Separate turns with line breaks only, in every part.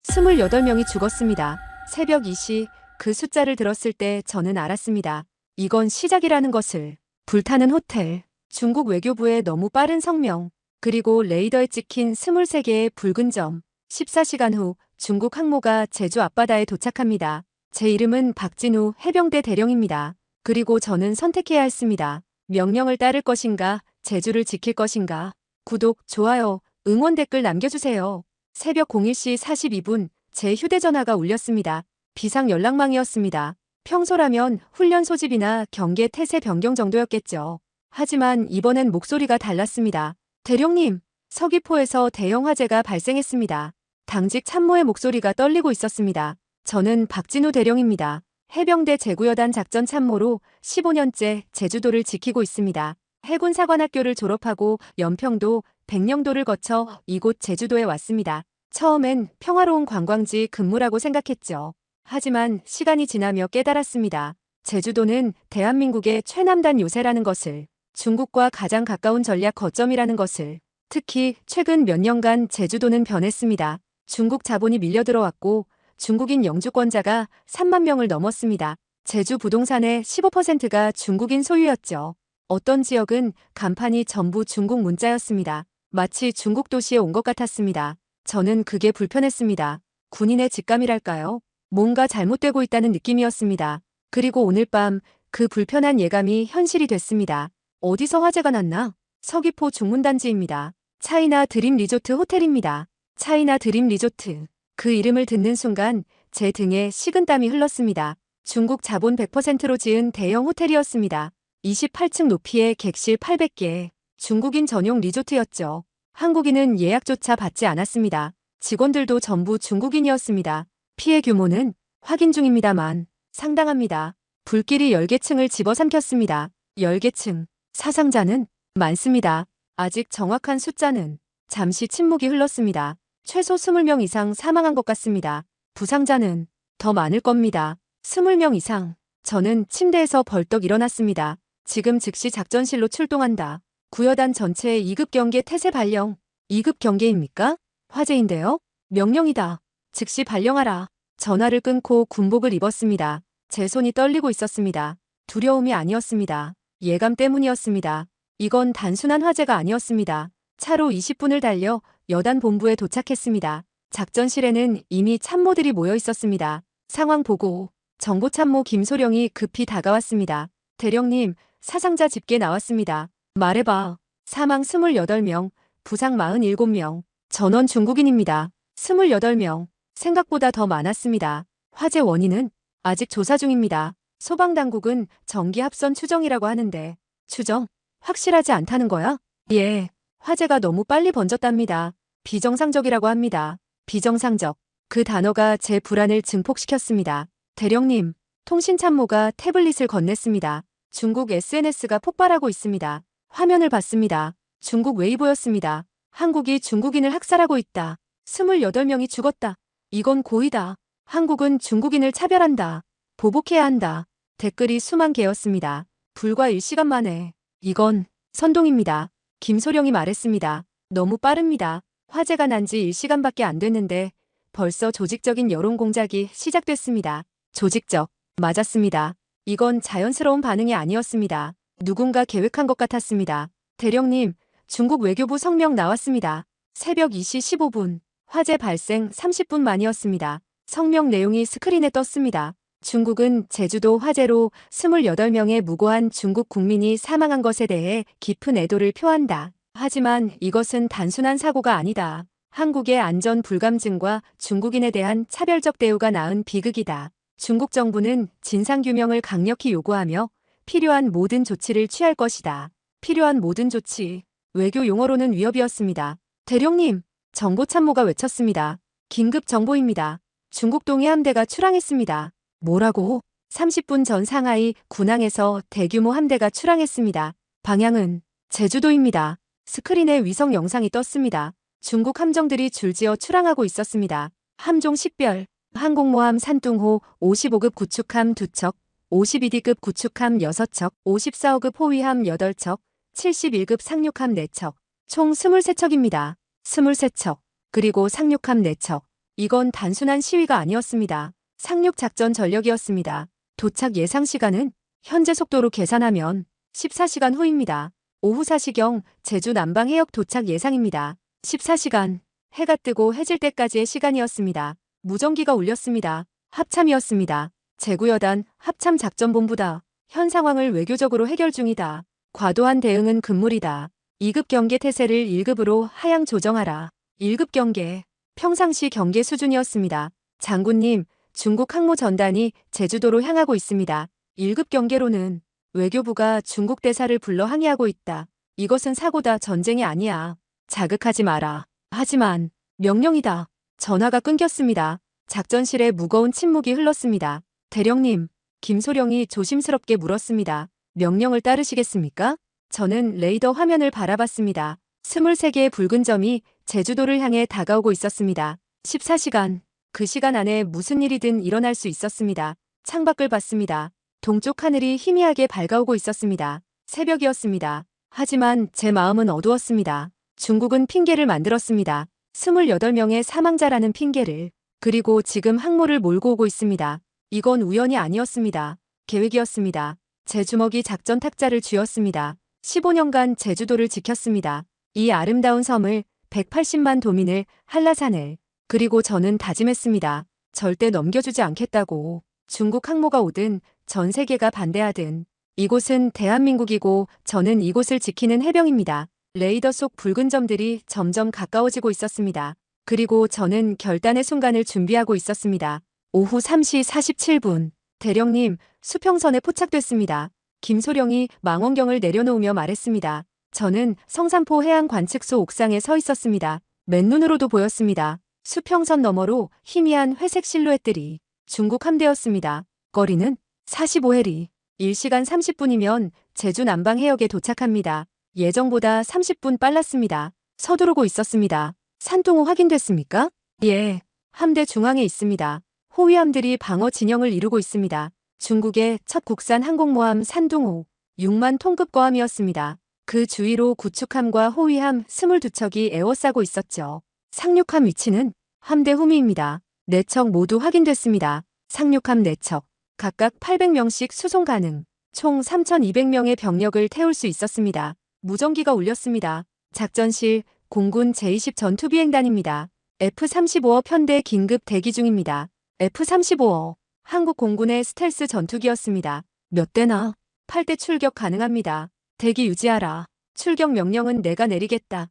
28명이 죽었습니다. 새벽 2시 그 숫자를 들었을 때 저는 알았습니다. 이건 시작이라는 것을. 불타는 호텔, 중국 외교부의 너무 빠른 성명, 그리고 레이더에 찍힌 23개의 붉은 점. 14시간 후 중국 항모가 제주 앞바다에 도착합니다. 제 이름은 박진우 해병대 대령입니다. 그리고 저는 선택해야 했습니다. 명령을 따를 것인가, 제주를 지킬 것인가. 구독, 좋아요, 응원 댓글 남겨주세요. 새벽 01시 42분 제 휴대전화가 울렸습니다. 비상 연락망이었습니다. 평소라면 훈련 소집이나 경계 태세 변경 정도였겠죠. 하지만 이번엔 목소리가 달랐습니다. 대령님, 서귀포에서 대형 화재가 발생했습니다. 당직 참모의 목소리가 떨리고 있었습니다. 저는 박진우 대령입니다. 해병대 제구여단 작전 참모로 15년째 제주도를 지키고 있습니다. 해군 사관학교를 졸업하고 연평도, 백령도를 거쳐 이곳 제주도에 왔습니다. 처음엔 평화로운 관광지 근무라고 생각했죠. 하지만 시간이 지나며 깨달았습니다. 제주도는 대한민국의 최남단 요새라는 것을, 중국과 가장 가까운 전략 거점이라는 것을. 특히 최근 몇 년간 제주도는 변했습니다. 중국 자본이 밀려들어왔고 중국인 영주권자가 3만 명을 넘었습니다. 제주 부동산의 15%가 중국인 소유였죠. 어떤 지역은 간판이 전부 중국 문자였습니다. 마치 중국 도시에 온 것 같았습니다. 저는 그게 불편했습니다. 군인의 직감이랄까요? 뭔가 잘못되고 있다는 느낌이었습니다. 그리고 오늘 밤 그 불편한 예감이 현실이 됐습니다. 어디서 화재가 났나? 서귀포 중문단지입니다. 차이나 드림 리조트 호텔입니다. 차이나 드림 리조트. 그 이름을 듣는 순간 제 등에 식은땀이 흘렀습니다. 중국 자본 100%로 지은 대형 호텔이었습니다. 28층 높이의 객실 800개. 중국인 전용 리조트였죠. 한국인은 예약조차 받지 않았습니다. 직원들도 전부 중국인이었습니다. 피해 규모는 확인 중입니다만 상당합니다. 불길이 10개층을 집어삼켰습니다. 10개층. 사상자는 많습니다. 아직 정확한 숫자는. 잠시 침묵이 흘렀습니다. 최소 20명 이상 사망한 것 같습니다. 부상자는 더 많을 겁니다. 20명 이상. 저는 침대에서 벌떡 일어났습니다. 지금 즉시 작전실로 출동한다. 구여단 전체의 2급 경계 태세 발령. 2급 경계입니까? 화재인데요? 명령이다. 즉시 발령하라. 전화를 끊고 군복을 입었습니다. 제 손이 떨리고 있었습니다. 두려움이 아니었습니다. 예감 때문이었습니다. 이건 단순한 화재가 아니었습니다. 차로 20분을 달려 여단 본부에 도착했습니다. 작전실에는 이미 참모들이 모여 있었습니다. 상황 보고 정보참모 김소령이 급히 다가왔습니다. 대령님, 사상자 집계 나왔습니다. 말해봐. 사망 28명, 부상 47명. 전원 중국인입니다. 28명. 생각보다 더 많았습니다. 화재 원인은 아직 조사 중입니다. 소방당국은 정기합선 추정이라고 하는데 추정? 확실하지 않다는 거야? 예. 화재가 너무 빨리 번졌답니다. 비정상적이라고 합니다. 비정상적. 그 단어가 제 불안을 증폭시켰습니다. 대령님, 통신참모가 태블릿을 건넸습니다. 중국 SNS가 폭발하고 있습니다. 화면을 봤습니다. 중국 웨이보였습니다. 한국이 중국인을 학살하고 있다. 28명이 죽었다. 이건 고의다. 한국은 중국인을 차별한다. 보복해야 한다. 댓글이 수만 개였습니다. 불과 1시간 만에. 이건 선동입니다. 김소령이 말했습니다. 너무 빠릅니다. 화재가 난 지 1시간밖에 안 됐는데 벌써 조직적인 여론 공작이 시작됐습니다. 조직적. 맞았습니다. 이건 자연스러운 반응이 아니었습니다. 누군가 계획한 것 같았습니다. 대령님, 중국 외교부 성명 나왔습니다. 새벽 2시 15분. 화재 발생 30분 만이었습니다. 성명 내용이 스크린에 떴습니다. 중국은 제주도 화재로 28명의 무고한 중국 국민이 사망한 것에 대해 깊은 애도를 표한다. 하지만 이것은 단순한 사고가 아니다. 한국의 안전 불감증과 중국인에 대한 차별적 대우가 낳은 비극이다. 중국 정부는 진상규명을 강력히 요구하며 필요한 모든 조치를 취할 것이다. 필요한 모든 조치. 외교 용어로는 위협이었습니다. 대령님, 정보참모가 외쳤습니다. 긴급 정보입니다. 중국 동해 함대가 출항했습니다. 뭐라고? 30분 전 상하이 군항에서 대규모 함대가 출항했습니다. 방향은 제주도입니다. 스크린에 위성 영상이 떴습니다. 중국 함정들이 줄지어 출항하고 있었습니다. 함종 식별, 항공모함 산둥호 55급 구축함 2척, 52D급 구축함 6척, 54호급 호위함 8척, 71급 상륙함 4척, 총 23척입니다. 23척, 그리고 상륙함 4척. 이건 단순한 시위가 아니었습니다. 상륙 작전 전력이었습니다. 도착 예상 시간은 현재 속도로 계산하면 14시간 후입니다. 오후 4시경 제주 남방 해역 도착 예상입니다. 14시간. 해가 뜨고 해질 때까지의 시간이었습니다. 무전기가 울렸습니다. 합참이었습니다. 제구여단 합참작전본부다. 현 상황을 외교적으로 해결 중이다. 과도한 대응은 금물이다. 2급 경계 태세를 1급으로 하향 조정하라. 1급 경계. 평상시 경계 수준이었습니다. 장군님, 중국 항모 전단이 제주도로 향하고 있습니다. 1급 경계로는 외교부가 중국 대사를 불러 항의하고 있다. 이것은 사고다, 전쟁이 아니야. 자극하지 마라. 하지만 명령이다. 전화가 끊겼습니다. 작전실에 무거운 침묵이 흘렀습니다. 대령님, 김소령이 조심스럽게 물었습니다. 명령을 따르시겠습니까? 저는 레이더 화면을 바라봤습니다. 23개의 붉은 점이 제주도를 향해 다가오고 있었습니다. 14시간. 그 시간 안에 무슨 일이든 일어날 수 있었습니다. 창밖을 봤습니다. 동쪽 하늘이 희미하게 밝아오고 있었습니다. 새벽이었습니다. 하지만 제 마음은 어두웠습니다. 중국은 핑계를 만들었습니다. 28명의 사망자라는 핑계를. 그리고 지금 항모를 몰고 오고 있습니다. 이건 우연이 아니었습니다. 계획이었습니다. 제 주먹이 작전 탁자를 쥐었습니다. 15년간 제주도를 지켰습니다. 이 아름다운 섬을, 180만 도민을, 한라산을. 그리고 저는 다짐했습니다. 절대 넘겨주지 않겠다고. 중국 항모가 오든 전 세계가 반대하든. 이곳은 대한민국이고 저는 이곳을 지키는 해병입니다. 레이더 속 붉은 점들이 점점 가까워지고 있었습니다. 그리고 저는 결단의 순간을 준비하고 있었습니다. 오후 3시 47분. 대령님, 수평선에 포착됐습니다. 김소령이 망원경을 내려놓으며 말했습니다. 저는 성산포 해양관측소 옥상에 서 있었습니다. 맨눈으로도 보였습니다. 수평선 너머로 희미한 회색 실루엣들이. 중국 함대였습니다. 거리는 45해리. 1시간 30분이면 제주 남방 해역에 도착합니다. 예정보다 30분 빨랐습니다. 서두르고 있었습니다. 산둥호 확인됐습니까? 예. 함대 중앙에 있습니다. 호위함들이 방어 진영을 이루고 있습니다. 중국의 첫 국산 항공모함 산둥호. 6만 톤급 거함이었습니다. 그 주위로 구축함과 호위함 22척이 에워싸고 있었죠. 상륙함 위치는 함대 후미입니다. 4척 모두 확인됐습니다. 상륙함 4척. 각각 800명씩 수송 가능. 총 3,200명의 병력을 태울 수 있었습니다. 무전기가 울렸습니다. 작전실, 공군 제20 전투비행단입니다. F-35어 편대 긴급 대기 중입니다. F-35어. 한국 공군의 스텔스 전투기였습니다. 몇 대나? 8대 출격 가능합니다. 대기 유지하라. 출격 명령은 내가 내리겠다.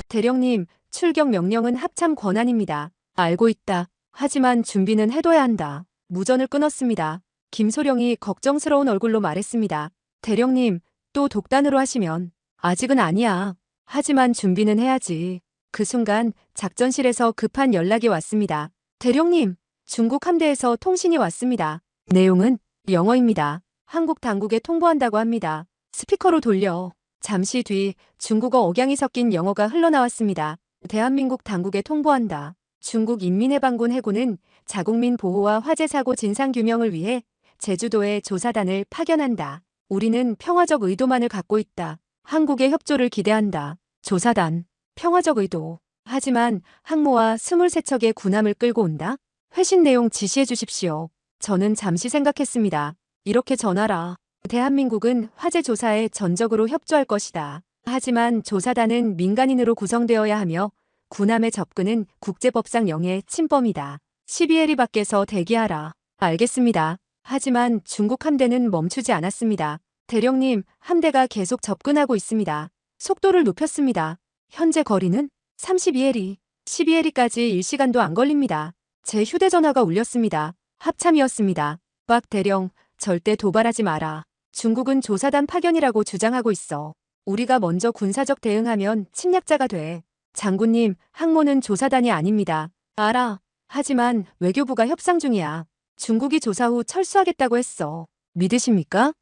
대령님, 출격 명령은 합참 권한입니다. 알고 있다. 하지만 준비는 해둬야 한다. 무전을 끊었습니다. 김소령이 걱정스러운 얼굴로 말했습니다. 대령님, 또 독단으로 하시면. 아직은 아니야. 하지만 준비는 해야지. 그 순간 작전실에서 급한 연락이 왔습니다. 대령님, 중국 함대에서 통신이 왔습니다. 내용은 영어입니다. 한국 당국에 통보한다고 합니다. 스피커로 돌려. 잠시 뒤 중국어 억양이 섞인 영어가 흘러나왔습니다. 대한민국 당국에 통보한다. 중국 인민해방군 해군은 자국민 보호와 화재 사고 진상규명을 위해 제주도에 조사단을 파견한다. 우리는 평화적 의도만을 갖고 있다. 한국의 협조를 기대한다. 조사단, 평화적 의도. 하지만 항모와 23척의 군함을 끌고 온다? 회신 내용 지시해 주십시오. 저는 잠시 생각했습니다. 이렇게 전하라. 대한민국은 화재 조사에 전적으로 협조할 것이다. 하지만 조사단은 민간인으로 구성되어야 하며 군함의 접근은 국제법상 영해 침범이다. 12해리 밖에서 대기하라. 알겠습니다. 하지만 중국 함대는 멈추지 않았습니다. 대령님, 함대가 계속 접근하고 있습니다. 속도를 높였습니다. 현재 거리는 32해리. 12해리까지 1시간도 안 걸립니다. 제 휴대전화가 울렸습니다. 합참이었습니다. 박 대령, 절대 도발하지 마라. 중국은 조사단 파견이라고 주장하고 있어. 우리가 먼저 군사적 대응하면 침략자가 돼. 장군님, 항모는 조사단이 아닙니다. 알아. 하지만 외교부가 협상 중이야. 중국이 조사 후 철수하겠다고 했어. 믿으십니까?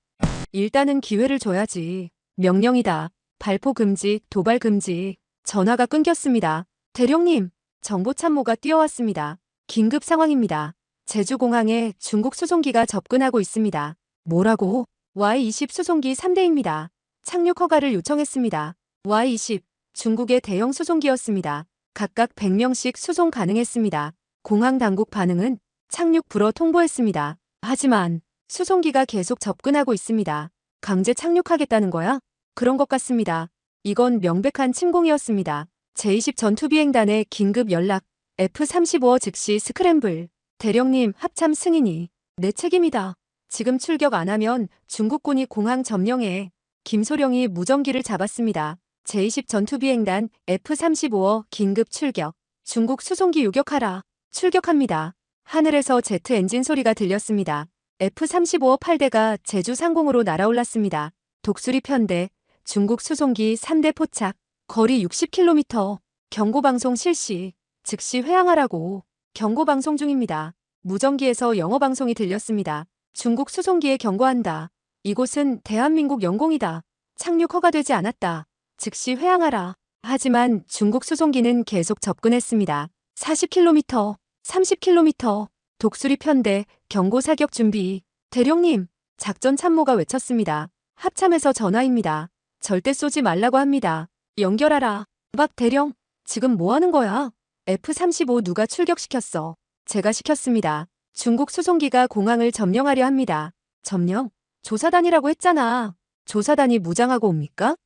일단은 기회를 줘야지. 명령이다. 발포 금지, 도발 금지. 전화가 끊겼습니다. 대령님, 정보참모가 뛰어왔습니다. 긴급 상황입니다. 제주공항에 중국 수송기가 접근하고 있습니다. 뭐라고? Y-20 수송기 3대입니다. 착륙 허가를 요청했습니다. Y-20, 중국의 대형 수송기였습니다. 각각 100명씩 수송 가능했습니다. 공항 당국 반응은 착륙 불허 통보했습니다. 하지만 수송기가 계속 접근하고 있습니다. 강제 착륙하겠다는 거야? 그런 것 같습니다. 이건 명백한 침공이었습니다. 제20 전투비행단의 긴급 연락, F-35 즉시 스크램블. 대령님, 합참 승인이 내 책임이다. 지금 출격 안 하면 중국군이 공항 점령해. 김소령이 무전기를 잡았습니다. 제20 전투비행단 F-35 긴급 출격. 중국 수송기 요격하라. 출격합니다. 하늘에서 제트 엔진 소리가 들렸습니다. F-35 8대가 제주 상공으로 날아올랐습니다. 독수리 편대, 중국 수송기 3대 포착, 거리 60km, 경고방송 실시, 즉시 회항하라고. 경고방송 중입니다. 무전기에서 영어방송이 들렸습니다. 중국 수송기에 경고한다. 이곳은 대한민국 영공이다. 착륙 허가되지 않았다. 즉시 회항하라. 하지만 중국 수송기는 계속 접근했습니다. 40km, 30km, 독수리 편대, 경고 사격 준비. 대령님, 작전 참모가 외쳤습니다. 합참에서 전화입니다. 절대 쏘지 말라고 합니다. 연결하라. 박 대령, 지금 뭐 하는 거야? F-35 누가 출격시켰어? 제가 시켰습니다. 중국 수송기가 공항을 점령하려 합니다. 점령? 조사단이라고 했잖아. 조사단이 무장하고 옵니까?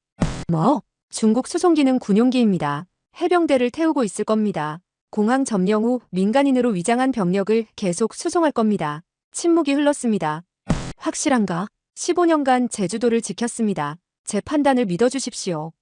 뭐? 중국 수송기는 군용기입니다. 해병대를 태우고 있을 겁니다. 공항 점령 후 민간인으로 위장한 병력을 계속 수송할 겁니다. 침묵이 흘렀습니다. 확실한가? 15년간 제주도를 지켰습니다. 제 판단을 믿어주십시오.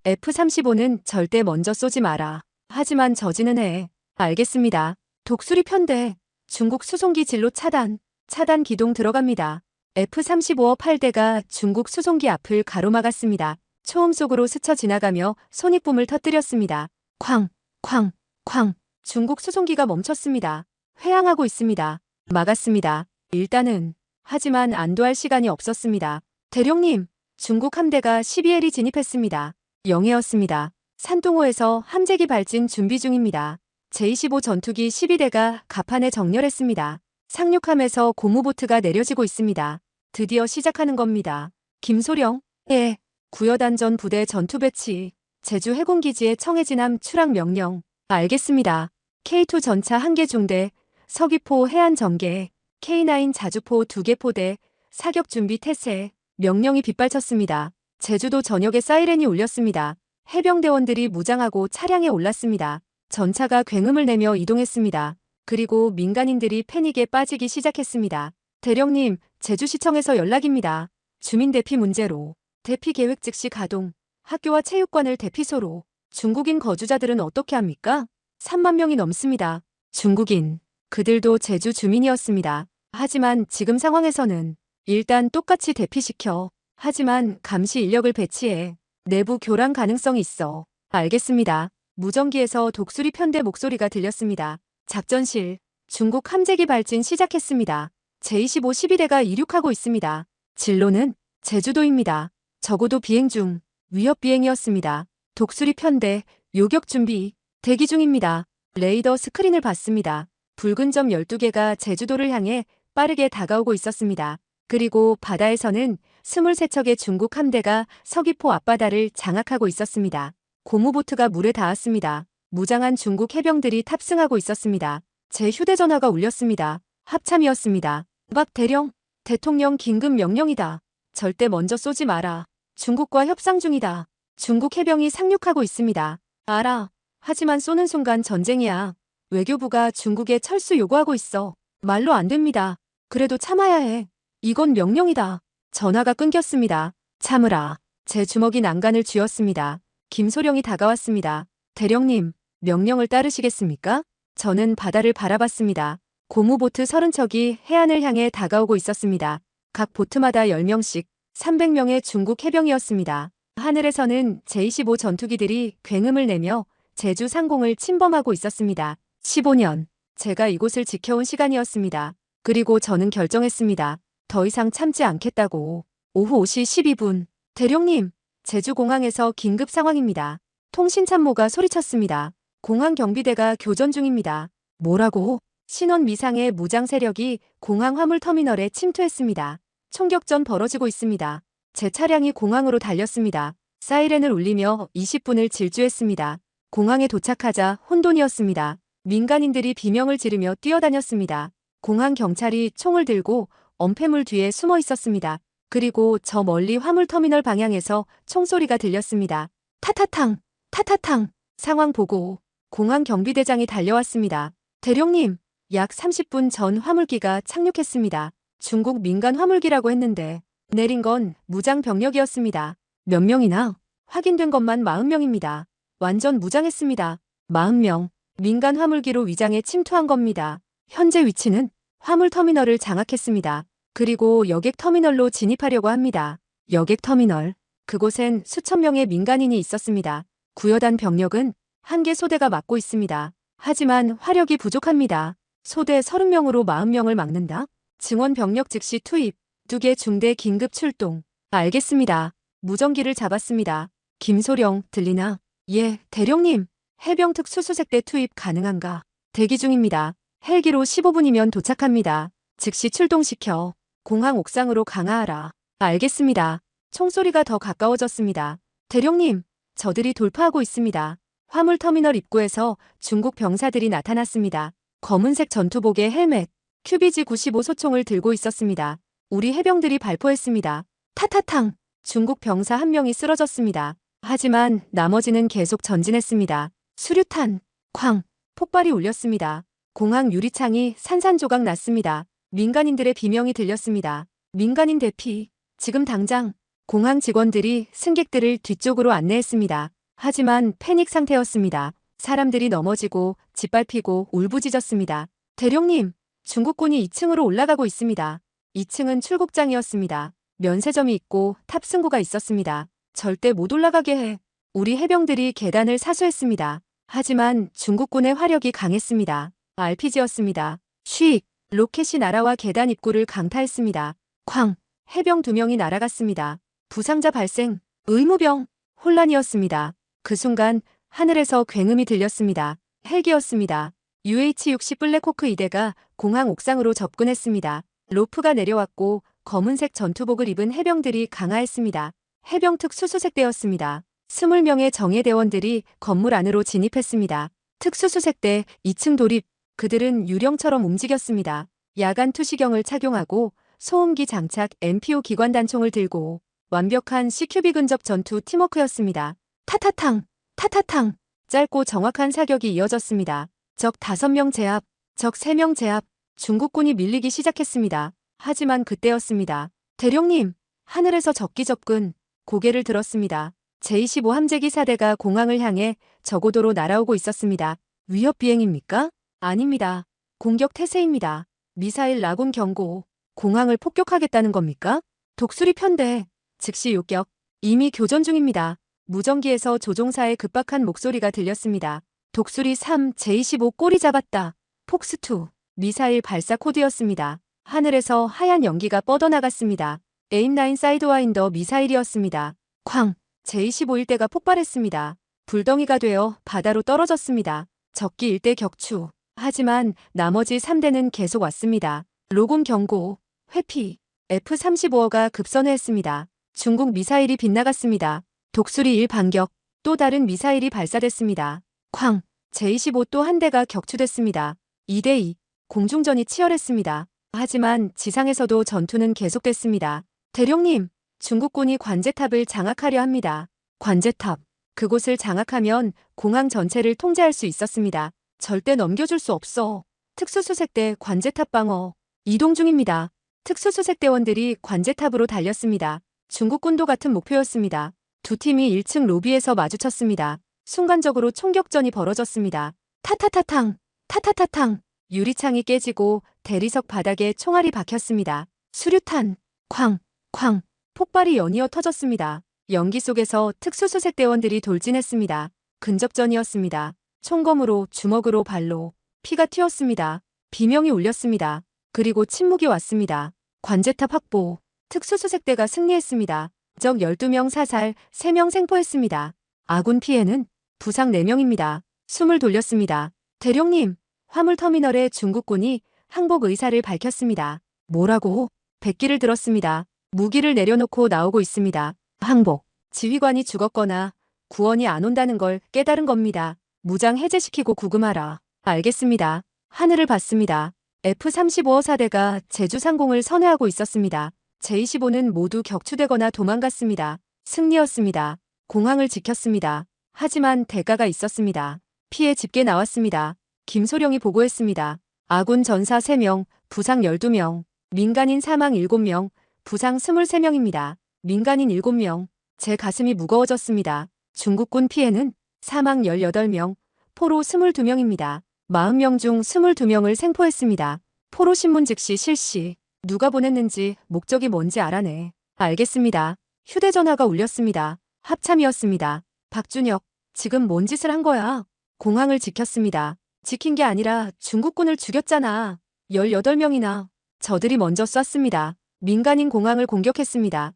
F-35는 절대 먼저 쏘지 마라. 하지만 저지는 해. 알겠습니다. 독수리 편대. 중국 수송기 진로 차단. 차단 기동 들어갑니다. F-35 8대가 중국 수송기 앞을 가로막았습니다. 초음 속으로 스쳐 지나가며 손익붐을 터뜨렸습니다. 쾅, 쾅, 쾅. 중국 수송기가 멈췄습니다. 회항하고 있습니다. 막았습니다. 일단은. 하지만 안도할 시간이 없었습니다. 대령님, 중국 함대가 12L이 진입했습니다. 영해였습니다. 산둥호에서 함재기 발진 준비 중입니다. 제25 전투기 12대가 갑판에 정렬했습니다. 상륙함에서 고무보트가 내려지고 있습니다. 드디어 시작하는 겁니다. 김소령, 예. 구여단전 부대 전투 배치. 제주 해군기지에 청해진함 추락 명령. 알겠습니다. K2 전차 1개 중대, 서귀포 해안 전개, K9 자주포 2개 포대, 사격 준비 태세. 명령이 빗발쳤습니다. 제주도 전역에 사이렌이 울렸습니다. 해병대원들이 무장하고 차량에 올랐습니다. 전차가 굉음을 내며 이동했습니다. 그리고 민간인들이 패닉에 빠지기 시작했습니다. 대령님, 제주시청에서 연락입니다. 주민 대피 문제로. 대피 계획 즉시 가동. 학교와 체육관을 대피소로. 중국인 거주자들은 어떻게 합니까? 3만 명이 넘습니다. 중국인. 그들도 제주 주민이었습니다. 하지만 지금 상황에서는 일단 똑같이 대피시켜. 하지만 감시 인력을 배치해. 내부 교란 가능성이 있어. 알겠습니다. 무전기에서 독수리 편대 목소리가 들렸습니다. 작전실. 중국 함재기 발진 시작했습니다. 제25 12대가 이륙하고 있습니다. 진로는 제주도입니다. 적어도 비행 중. 위협 비행이었습니다. 독수리 편대, 요격 준비, 대기 중입니다. 레이더 스크린을 봤습니다. 붉은 점 12개가 제주도를 향해 빠르게 다가오고 있었습니다. 그리고 바다에서는 23척의 중국 함대가 서귀포 앞바다를 장악하고 있었습니다. 고무보트가 물에 닿았습니다. 무장한 중국 해병들이 탑승하고 있었습니다. 제 휴대전화가 울렸습니다. 합참이었습니다. 박 대령, 대통령 긴급 명령이다. 절대 먼저 쏘지 마라. 중국과 협상 중이다. 중국 해병이 상륙하고 있습니다. 알아. 하지만 쏘는 순간 전쟁이야. 외교부가 중국에 철수 요구하고 있어. 말로 안 됩니다. 그래도 참아야 해. 이건 명령이다. 전화가 끊겼습니다. 참으라. 제 주먹이 난간을 쥐었습니다. 김소령이 다가왔습니다. 대령님, 명령을 따르시겠습니까? 저는 바다를 바라봤습니다. 고무보트 30척이 해안을 향해 다가오고 있었습니다. 각 보트마다 10명씩 300명의 중국 해병이었습니다. 하늘에서는 제25 전투기들이 굉음을 내며 제주 상공을 침범하고 있었습니다. 15년. 제가 이곳을 지켜온 시간이었습니다. 그리고 저는 결정했습니다. 더 이상 참지 않겠다고. 오후 5시 12분. 대령님, 제주공항에서 긴급 상황입니다. 통신참모가 소리쳤습니다. 공항 경비대가 교전 중입니다. 뭐라고? 신원 미상의 무장 세력이 공항 화물터미널에 침투했습니다. 총격전 벌어지고 있습니다. 제 차량이 공항으로 달렸습니다. 사이렌을 울리며 20분을 질주했습니다. 공항에 도착하자 혼돈이었습니다. 민간인들이 비명을 지르며 뛰어다녔습니다. 공항 경찰이 총을 들고 엄폐물 뒤에 숨어 있었습니다. 그리고 저 멀리 화물터미널 방향에서 총소리가 들렸습니다. 타타탕, 타타탕. 상황 보고 공항 경비대장이 달려왔습니다. 대령님, 약 30분 전 화물기가 착륙했습니다. 중국 민간 화물기라고 했는데 내린 건 무장 병력이었습니다. 몇 명이나? 확인된 것만 40명입니다. 완전 무장했습니다. 40명. 민간 화물기로 위장에 침투한 겁니다. 현재 위치는 화물터미널을 장악했습니다. 그리고 여객터미널로 진입하려고 합니다. 여객터미널. 그곳엔 수천 명의 민간인이 있었습니다. 구여단 병력은 한 개 소대가 막고 있습니다. 하지만 화력이 부족합니다. 소대 30명으로 40명을 막는다? 증원 병력 즉시 투입. 2개 중대 긴급 출동. 알겠습니다. 무전기를 잡았습니다. 김소령, 들리나? 예, 대령님. 해병 특수수색대 투입 가능한가? 대기 중입니다. 헬기로 15분이면 도착합니다. 즉시 출동시켜 공항 옥상으로 강화하라. 알겠습니다. 총소리가 더 가까워졌습니다. 대령님, 저들이 돌파하고 있습니다. 화물터미널 입구에서 중국 병사들이 나타났습니다. 검은색 전투복에 헬멧, QBG-95 소총을 들고 있었습니다. 우리 해병들이 발포했습니다. 타타탕! 중국 병사 한 명이 쓰러졌습니다. 하지만 나머지는 계속 전진했습니다. 수류탄, 쾅! 폭발이 울렸습니다. 공항 유리창이 산산조각 났습니다. 민간인들의 비명이 들렸습니다. 민간인 대피, 지금 당장! 공항 직원들이 승객들을 뒤쪽으로 안내했습니다. 하지만 패닉 상태였습니다. 사람들이 넘어지고 짓밟히고 울부짖었습니다. 대령님, 중국군이 2층으로 올라가고 있습니다. 2층은 출국장이었습니다. 면세점이 있고 탑승구가 있었습니다. 절대 못 올라가게 해. 우리 해병들이 계단을 사수했습니다. 하지만 중국군의 화력이 강했습니다. RPG였습니다. 쉬익! 로켓이 날아와 계단 입구를 강타했습니다. 쾅! 해병 2명이 날아갔습니다. 부상자 발생, 의무병, 혼란이었습니다. 그 순간 하늘에서 굉음이 들렸습니다. 헬기였습니다. UH-60 블랙호크 2대가 공항 옥상으로 접근했습니다. 로프가 내려왔고 검은색 전투복을 입은 해병들이 강화했습니다. 해병 특수수색대였습니다. 20명의 정예대원들이 건물 안으로 진입했습니다. 특수수색대 2층 돌입. 그들은 유령처럼 움직였습니다. 야간 투시경을 착용하고 소음기 장착 MPO 기관단총을 들고 완벽한 CQB 근접 전투 팀워크였습니다. 타타탕! 타타탕! 짧고 정확한 사격이 이어졌습니다. 적 5명 제압, 적 3명 제압, 중국군이 밀리기 시작했습니다. 하지만 그때였습니다. 대령님, 하늘에서 적기 접근, 고개를 들었습니다. 제-25 함재기 4대가 공항을 향해 저고도로 날아오고 있었습니다. 위협 비행입니까? 아닙니다. 공격 태세입니다. 미사일 라군 경고, 공항을 폭격하겠다는 겁니까? 독수리 편대, 즉시 요격, 이미 교전 중입니다. 무전기에서 조종사의 급박한 목소리가 들렸습니다. 독수리 3, 제-25 꼬리 잡았다. 폭스2, 미사일 발사 코드였습니다. 하늘에서 하얀 연기가 뻗어나갔습니다. 에임9 사이드와인더 미사일이었습니다. 쾅! 제-25 일대가 폭발했습니다. 불덩이가 되어 바다로 떨어졌습니다. 적기 일대 격추. 하지만 나머지 3대는 계속 왔습니다. 로군 경고, 회피, F-35가 급선회했습니다. 중국 미사일이 빗나갔습니다. 독수리 1 반격, 또 다른 미사일이 발사됐습니다. 쾅! 제-25 또 한 대가 격추됐습니다. 2대2, 공중전이 치열했습니다. 하지만 지상에서도 전투는 계속됐습니다. 대령님, 중국군이 관제탑을 장악하려 합니다. 관제탑. 그곳을 장악하면 공항 전체를 통제할 수 있었습니다. 절대 넘겨줄 수 없어. 특수수색대 관제탑 방어. 이동 중입니다. 특수수색대원들이 관제탑으로 달렸습니다. 중국군도 같은 목표였습니다. 두 팀이 1층 로비에서 마주쳤습니다. 순간적으로 총격전이 벌어졌습니다. 타타타탕, 타타타탕. 유리창이 깨지고 대리석 바닥에 총알이 박혔습니다. 수류탄, 쾅, 쾅. 폭발이 연이어 터졌습니다. 연기 속에서 특수수색대원들이 돌진했습니다. 근접전이었습니다. 총검으로, 주먹으로, 발로. 피가 튀었습니다. 비명이 울렸습니다. 그리고 침묵이 왔습니다. 관제탑 확보. 특수수색대가 승리했습니다. 적 12명 사살, 3명 생포했습니다. 아군 피해는 부상 4명입니다. 숨을 돌렸습니다. 대령님, 화물터미널에 중국군이 항복 의사를 밝혔습니다. 뭐라고? 백기를 들었습니다. 무기를 내려놓고 나오고 있습니다. 항복. 지휘관이 죽었거나 구원이 안 온다는 걸 깨달은 겁니다. 무장 해제시키고 구금하라. 알겠습니다. 하늘을 봤습니다. F-35 사대가 제주상공을 선회하고 있었습니다. 제-25는 모두 격추되거나 도망갔습니다. 승리였습니다. 공항을 지켰습니다. 하지만 대가가 있었습니다. 피해 집계 나왔습니다. 김소령이 보고했습니다. 아군 전사 3명, 부상 12명, 민간인 사망 7명, 부상 23명입니다. 민간인 7명. 제 가슴이 무거워졌습니다. 중국군 피해는 사망 18명, 포로 22명입니다. 40명 중 22명을 생포했습니다. 포로 신문 즉시 실시. 누가 보냈는지 목적이 뭔지 알아내. 알겠습니다. 휴대전화가 울렸습니다. 합참이었습니다. 박준혁, 지금 뭔 짓을 한 거야? 공항을 지켰습니다. 지킨 게 아니라 중국군을 죽였잖아. 18명이나. 저들이 먼저 쐈습니다. 민간인 공항을 공격했습니다.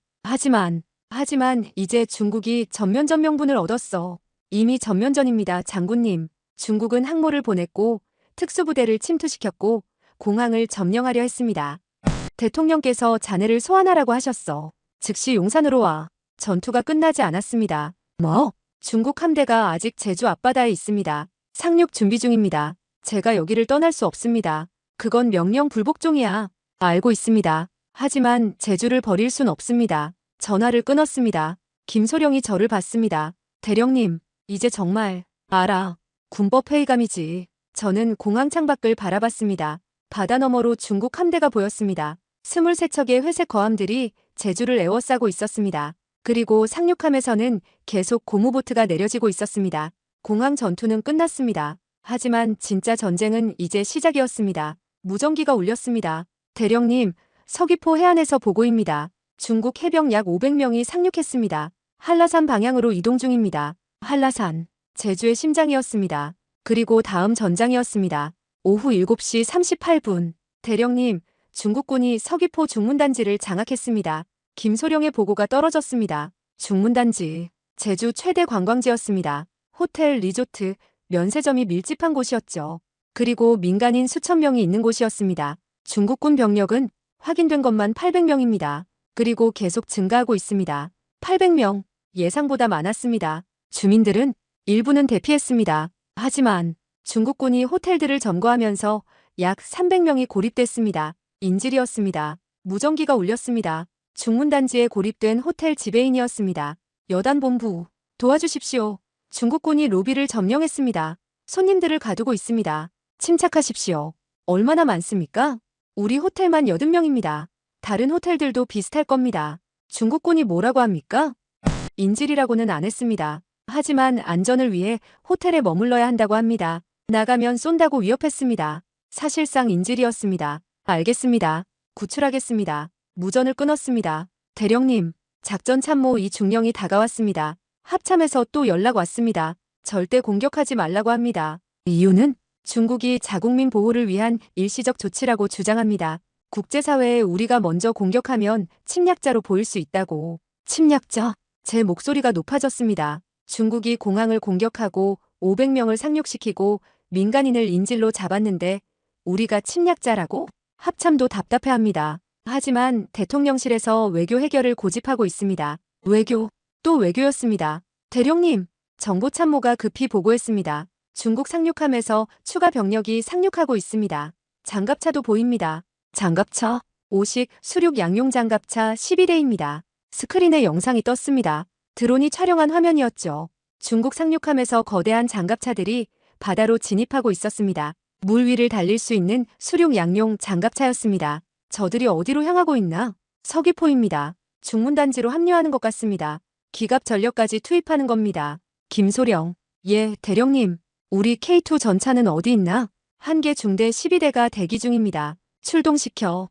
하지만 이제 중국이 전면전 명분을 얻었어. 이미 전면전입니다, 장군님. 중국은 항모를 보냈고 특수부대를 침투시켰고 공항을 점령하려 했습니다. 대통령께서 자네를 소환하라고 하셨어. 즉시 용산으로 와. 전투가 끝나지 않았습니다. 뭐? 중국 함대가 아직 제주 앞바다에 있습니다. 상륙 준비 중입니다. 제가 여기를 떠날 수 없습니다. 그건 명령 불복종이야. 알고 있습니다. 하지만 제주를 버릴 순 없습니다. 전화를 끊었습니다. 김소령이 저를 봤습니다. 대령님, 이제 정말 알아. 군법 회의감이지. 저는 공항 창밖을 바라봤습니다. 바다 너머로 중국 함대가 보였습니다. 23척의 회색 거함들이 제주를 에워싸고 있었습니다. 그리고 상륙함에서는 계속 고무보트가 내려지고 있었습니다. 공항 전투는 끝났습니다. 하지만 진짜 전쟁은 이제 시작이었습니다. 무전기가 울렸습니다. 대령님, 서귀포 해안에서 보고입니다. 중국 해병 약 500명이 상륙했습니다. 한라산 방향으로 이동 중입니다. 한라산, 제주의 심장이었습니다. 그리고 다음 전장이었습니다. 오후 7시 38분. 대령님, 중국군이 서귀포 중문단지를 장악했습니다. 김소령의 보고가 떨어졌습니다. 중문단지, 제주 최대 관광지였습니다. 호텔, 리조트, 면세점이 밀집한 곳이었죠. 그리고 민간인 수천 명이 있는 곳이었습니다. 중국군 병력은 확인된 것만 800명입니다. 그리고 계속 증가하고 있습니다. 800명, 예상보다 많았습니다. 주민들은 일부는 대피했습니다. 하지만 중국군이 호텔들을 점거하면서 약 300명이 고립됐습니다. 인질이었습니다. 무전기가 울렸습니다. 중문단지에 고립된 호텔 지배인이었습니다. 여단본부, 도와주십시오. 중국군이 로비를 점령했습니다. 손님들을 가두고 있습니다. 침착하십시오. 얼마나 많습니까? 우리 호텔만 80명입니다. 다른 호텔들도 비슷할 겁니다. 중국군이 뭐라고 합니까? 인질이라고는 안 했습니다. 하지만 안전을 위해 호텔에 머물러야 한다고 합니다. 나가면 쏜다고 위협했습니다. 사실상 인질이었습니다. 알겠습니다. 구출하겠습니다. 무전을 끊었습니다. 대령님, 작전 참모 이중령이 다가왔습니다. 합참에서 또 연락 왔습니다. 절대 공격하지 말라고 합니다. 이유는 중국이 자국민 보호를 위한 일시적 조치라고 주장합니다. 국제사회에 우리가 먼저 공격하면 침략자로 보일 수 있다고. 침략자? 제 목소리가 높아졌습니다. 중국이 공항을 공격하고 500명을 상륙시키고 민간인을 인질로 잡았는데 우리가 침략자라고? 합참도 답답해합니다. 하지만 대통령실에서 외교 해결을 고집하고 있습니다. 외교, 또 외교였습니다. 대령님, 정보참모가 급히 보고했습니다. 중국 상륙함에서 추가 병력이 상륙하고 있습니다. 장갑차도 보입니다. 장갑차, 오식, 수륙 양용 장갑차 12대입니다. 스크린에 영상이 떴습니다. 드론이 촬영한 화면이었죠. 중국 상륙함에서 거대한 장갑차들이 바다로 진입하고 있었습니다. 물 위를 달릴 수 있는 수륙 양용 장갑차였습니다. 저들이 어디로 향하고 있나? 서귀포입니다. 중문단지로 합류하는 것 같습니다. 기갑 전력까지 투입하는 겁니다. 김소령, 예, 대령님. 우리 K2 전차는 어디 있나? 한개 중대 12대가 대기 중입니다. 출동시켜.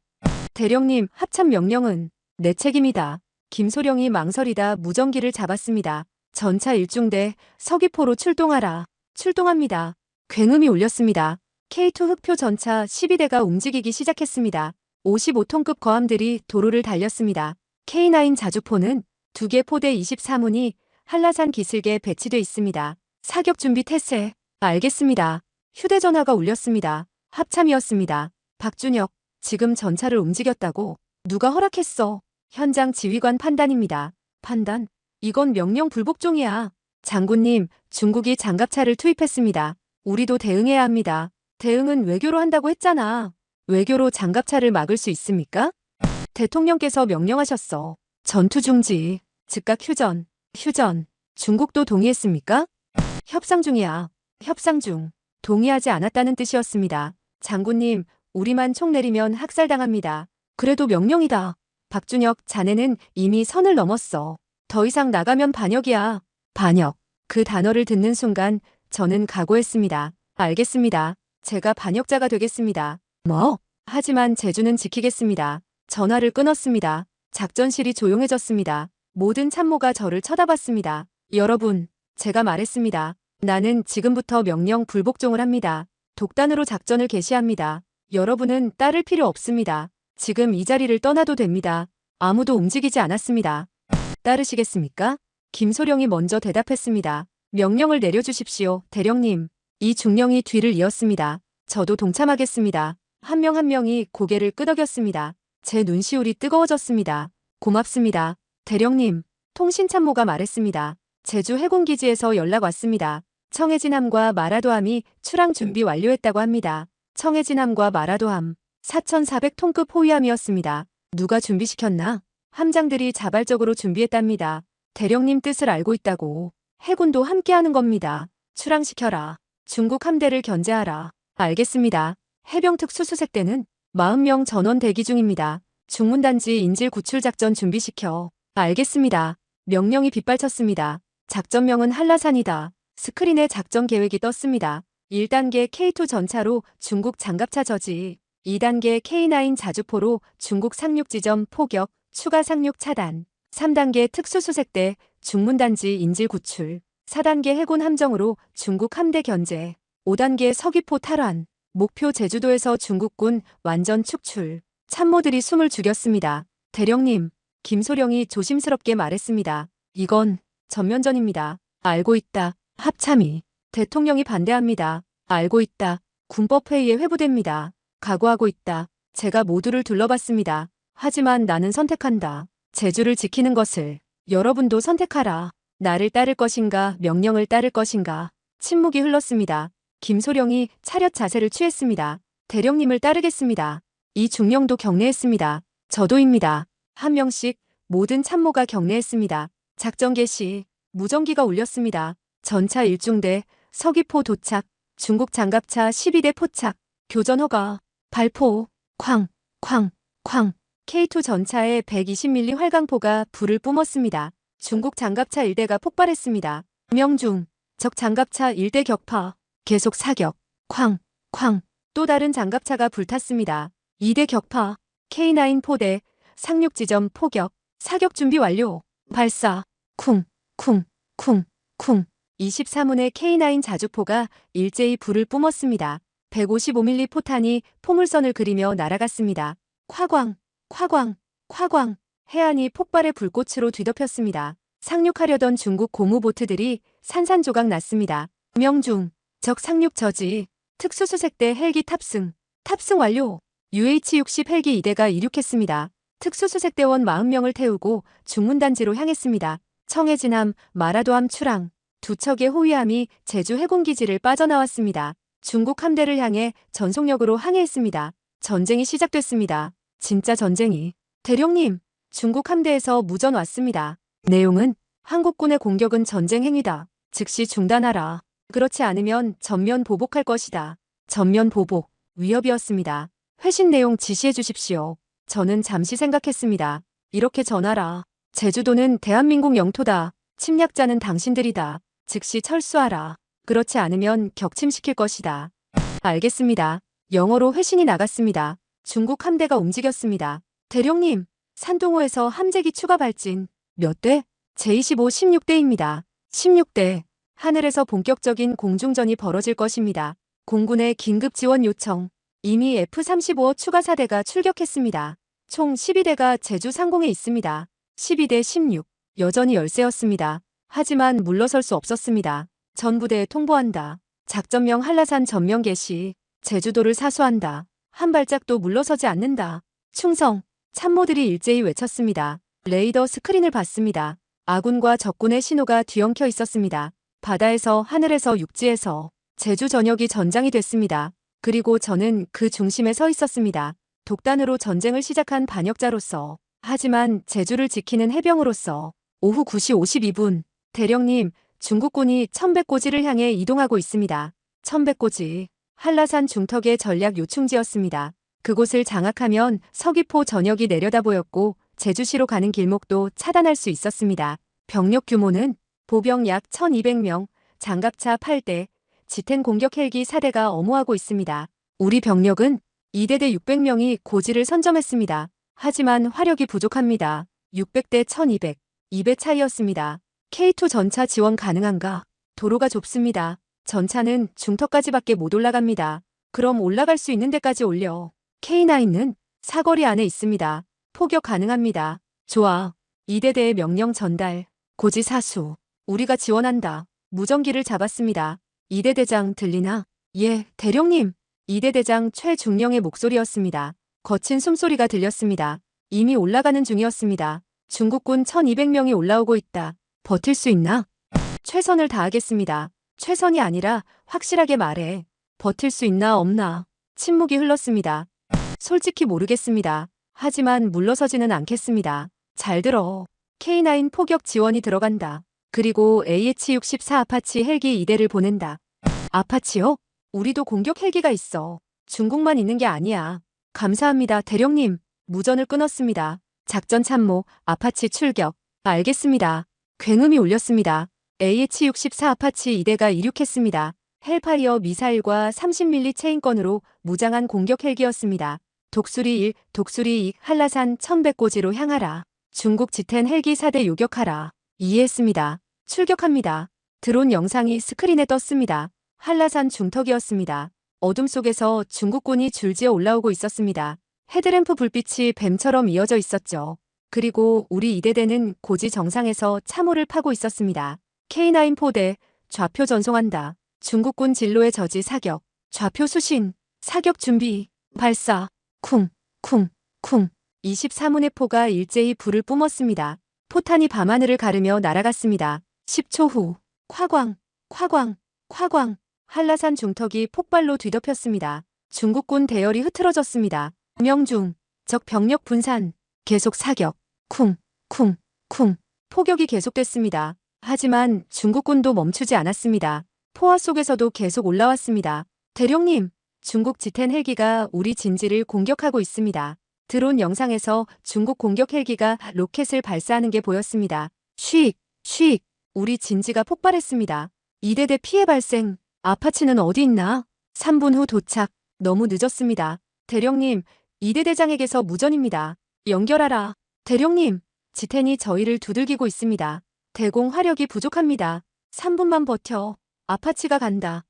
대령님, 합참 명령은 내 책임이다. 김소령이 망설이다 무전기를 잡았습니다. 전차 1중대 서귀포로 출동하라. 출동합니다. 굉음이 울렸습니다. K2 흑표 전차 12대가 움직이기 시작했습니다. 55톤급 거함들이 도로를 달렸습니다. K9 자주포는 2개 포대 24문이 한라산 기슭에 배치돼 있습니다. 사격 준비 태세. 알겠습니다. 휴대전화가 울렸습니다. 합참이었습니다. 박준혁, 지금 전차를 움직였다고? 누가 허락했어? 현장 지휘관 판단입니다. 판단? 이건 명령 불복종이야. 장군님, 중국이 장갑차를 투입했습니다. 우리도 대응해야 합니다. 대응은 외교로 한다고 했잖아. 외교로 장갑차를 막을 수 있습니까? 대통령께서 명령하셨어. 전투 중지. 즉각 휴전. 휴전. 중국도 동의했습니까? 협상 중이야. 협상 중. 동의하지 않았다는 뜻이었습니다. 장군님, 우리만 총 내리면 학살당합니다. 그래도 명령이다. 박준혁, 자네는 이미 선을 넘었어. 더 이상 나가면 반역이야. 반역. 그 단어를 듣는 순간 저는 각오했습니다. 알겠습니다. 제가 반역자가 되겠습니다. 뭐? 하지만 제주는 지키겠습니다. 전화를 끊었습니다. 작전실이 조용해졌습니다. 모든 참모가 저를 쳐다봤습니다. 여러분, 제가 말했습니다. 나는 지금부터 명령 불복종을 합니다. 독단으로 작전을 개시합니다. 여러분은 따를 필요 없습니다. 지금 이 자리를 떠나도 됩니다. 아무도 움직이지 않았습니다. 따르시겠습니까? 김소령이 먼저 대답했습니다. 명령을 내려주십시오, 대령님. 이 중령이 뒤를 이었습니다. 저도 동참하겠습니다. 한 명 한 명이 고개를 끄덕였습니다. 제 눈시울이 뜨거워졌습니다. 고맙습니다. 대령님, 통신참모가 말했습니다. 제주 해군기지에서 연락 왔습니다. 청해진함과 마라도함이 출항 준비 완료했다고 합니다. 청해진함과 마라도함, 4,400톤급 호위함이었습니다. 누가 준비시켰나? 함장들이 자발적으로 준비했답니다. 대령님 뜻을 알고 있다고. 해군도 함께하는 겁니다. 출항시켜라. 중국 함대를 견제하라. 알겠습니다. 해병특수수색대는 40명 전원 대기 중입니다. 중문단지 인질 구출 작전 준비시켜. 알겠습니다. 명령이 빗발쳤습니다. 작전명은 한라산이다. 스크린에 작전 계획이 떴습니다. 1단계 K2 전차로 중국 장갑차 저지, 2단계 K9 자주포로 중국 상륙지점 포격, 추가 상륙 차단, 3단계 특수수색대 중문단지 인질 구출, 4단계 해군 함정으로 중국 함대 견제, 5단계 서귀포 탈환, 목표 제주도에서 중국군 완전 축출. 참모들이 숨을 죽였습니다. 대령님, 김소령이 조심스럽게 말했습니다. 이건 전면전입니다. 알고 있다. 합참이. 대통령이 반대합니다. 알고 있다. 군법회의에 회부됩니다. 각오하고 있다. 제가 모두를 둘러봤습니다. 하지만 나는 선택한다. 제주를 지키는 것을. 여러분도 선택하라. 나를 따를 것인가, 명령을 따를 것인가. 침묵이 흘렀습니다. 김소령이 차렷 자세를 취했습니다. 대령님을 따르겠습니다. 이 중령도 경례했습니다. 저도입니다. 한 명씩 모든 참모가 경례했습니다. 작전 개시, 무전기가 울렸습니다. 전차 1중대, 서귀포 도착, 중국 장갑차 12대 포착, 교전 허가, 발포, 쾅, 쾅, 쾅. K2 전차의 120mm 활강포가 불을 뿜었습니다. 중국 장갑차 1대가 폭발했습니다. 명중, 적 장갑차 1대 격파, 계속 사격, 쾅, 쾅. 또 다른 장갑차가 불탔습니다. 2대 격파, K9 포대, 상륙지점 포격, 사격 준비 완료, 발사, 쿵, 쿵, 쿵, 쿵. 23문의 K9 자주포가 일제히 불을 뿜었습니다. 155mm 포탄이 포물선을 그리며 날아갔습니다. 콰광, 콰광, 콰광. 해안이 폭발의 불꽃으로 뒤덮였습니다. 상륙하려던 중국 고무보트들이 산산조각 났습니다. 명중, 적 상륙 저지, 특수수색대 헬기 탑승, 탑승 완료. UH-60 헬기 2대가 이륙했습니다. 특수수색대원 40명을 태우고 중문단지로 향했습니다. 청해진함, 마라도함 출항, 두 척의 호위함이 제주 해군기지를 빠져나왔습니다. 중국 함대를 향해 전속력으로 항해했습니다. 전쟁이 시작됐습니다. 진짜 전쟁이. 대령님, 중국 함대에서 무전 왔습니다. 내용은 한국군의 공격은 전쟁 행위다. 즉시 중단하라. 그렇지 않으면 전면 보복할 것이다. 전면 보복, 위협이었습니다. 회신 내용 지시해 주십시오. 저는 잠시 생각했습니다. 이렇게 전하라. 제주도는 대한민국 영토다. 침략자는 당신들이다. 즉시 철수하라. 그렇지 않으면 격침시킬 것이다. 알겠습니다. 영어로 회신이 나갔습니다. 중국 함대가 움직였습니다. 대령님, 산동호에서 함재기 추가 발진. 몇 대? 제25 16대입니다. 16대. 하늘에서 본격적인 공중전이 벌어질 것입니다. 공군의 긴급 지원 요청. 이미 F-35 추가 사대가 출격했습니다. 총 12대가 제주 상공에 있습니다. 12대 16. 여전히 열세였습니다. 하지만 물러설 수 없었습니다. 전부대에 통보한다. 작전명 한라산 전면 개시. 제주도를 사수한다. 한 발짝도 물러서지 않는다. 충성. 참모들이 일제히 외쳤습니다. 레이더 스크린을 봤습니다. 아군과 적군의 신호가 뒤엉켜 있었습니다. 바다에서, 하늘에서, 육지에서. 제주 전역이 전장이 됐습니다. 그리고 저는 그 중심에 서 있었습니다. 독단으로 전쟁을 시작한 반역자로서, 하지만 제주를 지키는 해병으로서. 오후 9시 52분, 대령님, 중국군이 천백고지를 향해 이동하고 있습니다. 천백고지, 한라산 중턱의 전략 요충지였습니다. 그곳을 장악하면 서귀포 전역이 내려다 보였고 제주시로 가는 길목도 차단할 수 있었습니다. 병력 규모는 보병 약 1200명, 장갑차 8대, 지텐 공격 헬기 4대가 엄호하고 있습니다. 우리 병력은 2대대 600명이 고지를 선점했습니다. 하지만 화력이 부족합니다. 600대 1200, 2배 차이였습니다. K2 전차 지원 가능한가? 도로가 좁습니다. 전차는 중턱까지밖에 못 올라갑니다. 그럼 올라갈 수 있는 데까지 올려. K9은 사거리 안에 있습니다. 포격 가능합니다. 좋아. 2대대의 명령 전달. 고지 사수. 우리가 지원한다. 무전기를 잡았습니다. 2대 대장 들리나? 예, 대령님. 2대 대장 최중령의 목소리였습니다. 거친 숨소리가 들렸습니다. 이미 올라가는 중이었습니다. 중국군 1200명이 올라오고 있다. 버틸 수 있나? 최선을 다하겠습니다. 최선이 아니라 확실하게 말해. 버틸 수 있나 없나? 침묵이 흘렀습니다. 솔직히 모르겠습니다. 하지만 물러서지는 않겠습니다. 잘 들어. K9 포격 지원이 들어간다. 그리고 AH-64 아파치 헬기 2대를 보낸다. 아파치요? 우리도 공격 헬기가 있어. 중국만 있는 게 아니야. 감사합니다, 대령님. 무전을 끊었습니다. 작전 참모, 아파치 출격. 알겠습니다. 굉음이 울렸습니다. AH-64 아파치 2대가 이륙했습니다. 헬파리어 미사일과 30mm 체인건으로 무장한 공격 헬기였습니다. 독수리 1, 독수리 2, 한라산 천백고지로 향하라. 중국 지텐 헬기 4대 요격하라. 이해했습니다. 출격합니다. 드론 영상이 스크린에 떴습니다. 한라산 중턱이었습니다. 어둠 속에서 중국군이 줄지어 올라오고 있었습니다. 헤드램프 불빛이 뱀처럼 이어져 있었죠. 그리고 우리 2대대는 고지 정상에서 참호를 파고 있었습니다. K9 포대, 좌표 전송한다. 중국군 진로의 저지 사격, 좌표 수신, 사격 준비, 발사, 쿵, 쿵, 쿵. 24문의 포가 일제히 불을 뿜었습니다. 포탄이 밤하늘을 가르며 날아갔습니다. 10초 후, 콰광, 콰광, 콰광. 한라산 중턱이 폭발로 뒤덮였습니다. 중국군 대열이 흐트러졌습니다. 명중, 적 병력 분산, 계속 사격, 쿵, 쿵, 쿵. 포격이 계속됐습니다. 하지만 중국군도 멈추지 않았습니다. 포화 속에서도 계속 올라왔습니다. 대령님, 중국 지텐 헬기가 우리 진지를 공격하고 있습니다. 드론 영상에서 중국 공격 헬기가 로켓을 발사하는 게 보였습니다. 쉭, 쉭. 우리 진지가 폭발했습니다. 2대대 피해 발생. 아파치는 어디 있나? 3분 후 도착. 너무 늦었습니다. 대령님, 2대 대장에게서 무전입니다. 연결하라. 대령님, 지텐이 저희를 두들기고 있습니다. 대공 화력이 부족합니다. 3분만 버텨. 아파치가 간다.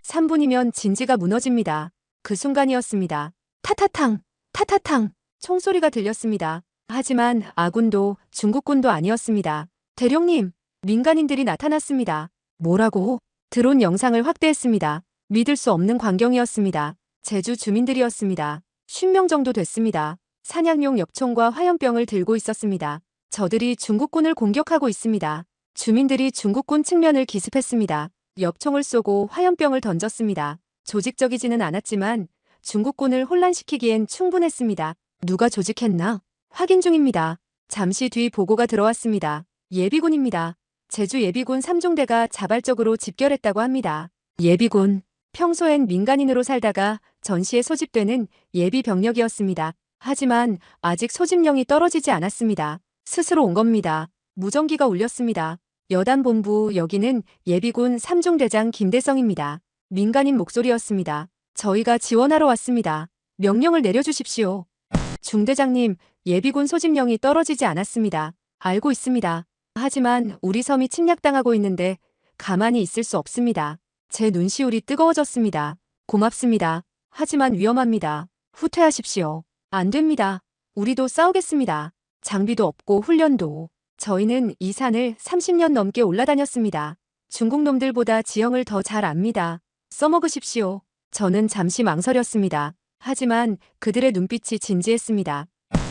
3분이면 진지가 무너집니다. 그 순간이었습니다. 타타탕, 타타탕. 총소리가 들렸습니다. 하지만 아군도 중국군도 아니었습니다. 대령님, 민간인들이 나타났습니다. 뭐라고? 드론 영상을 확대했습니다. 믿을 수 없는 광경이었습니다. 제주 주민들이었습니다. 50명 정도 됐습니다. 사냥용 엽총과 화염병을 들고 있었습니다. 저들이 중국군을 공격하고 있습니다. 주민들이 중국군 측면을 기습했습니다. 엽총을 쏘고 화염병을 던졌습니다. 조직적이지는 않았지만 중국군을 혼란시키기엔 충분했습니다. 누가 조직했나? 확인 중입니다. 잠시 뒤 보고가 들어왔습니다. 예비군입니다. 제주 예비군 3중대가 자발적으로 집결했다고 합니다. 예비군, 평소엔 민간인으로 살다가 전시에 소집되는 예비 병력이었습니다. 하지만 아직 소집령이 떨어지지 않았습니다. 스스로 온 겁니다. 무전기가 울렸습니다. 여단본부, 여기는 예비군 3중대장 김대성입니다. 민간인 목소리였습니다. 저희가 지원하러 왔습니다. 명령을 내려주십시오. 중대장님, 예비군 소집령이 떨어지지 않았습니다. 알고 있습니다. 하지만 우리 섬이 침략당하고 있는데 가만히 있을 수 없습니다. 제 눈시울이 뜨거워졌습니다. 고맙습니다. 하지만 위험합니다. 후퇴하십시오. 안 됩니다. 우리도 싸우겠습니다. 장비도 없고 훈련도. 저희는 이 산을 30년 넘게 올라다녔습니다. 중국 놈들보다 지형을 더 잘 압니다. 써먹으십시오. 저는 잠시 망설였습니다. 하지만 그들의 눈빛이 진지했습니다.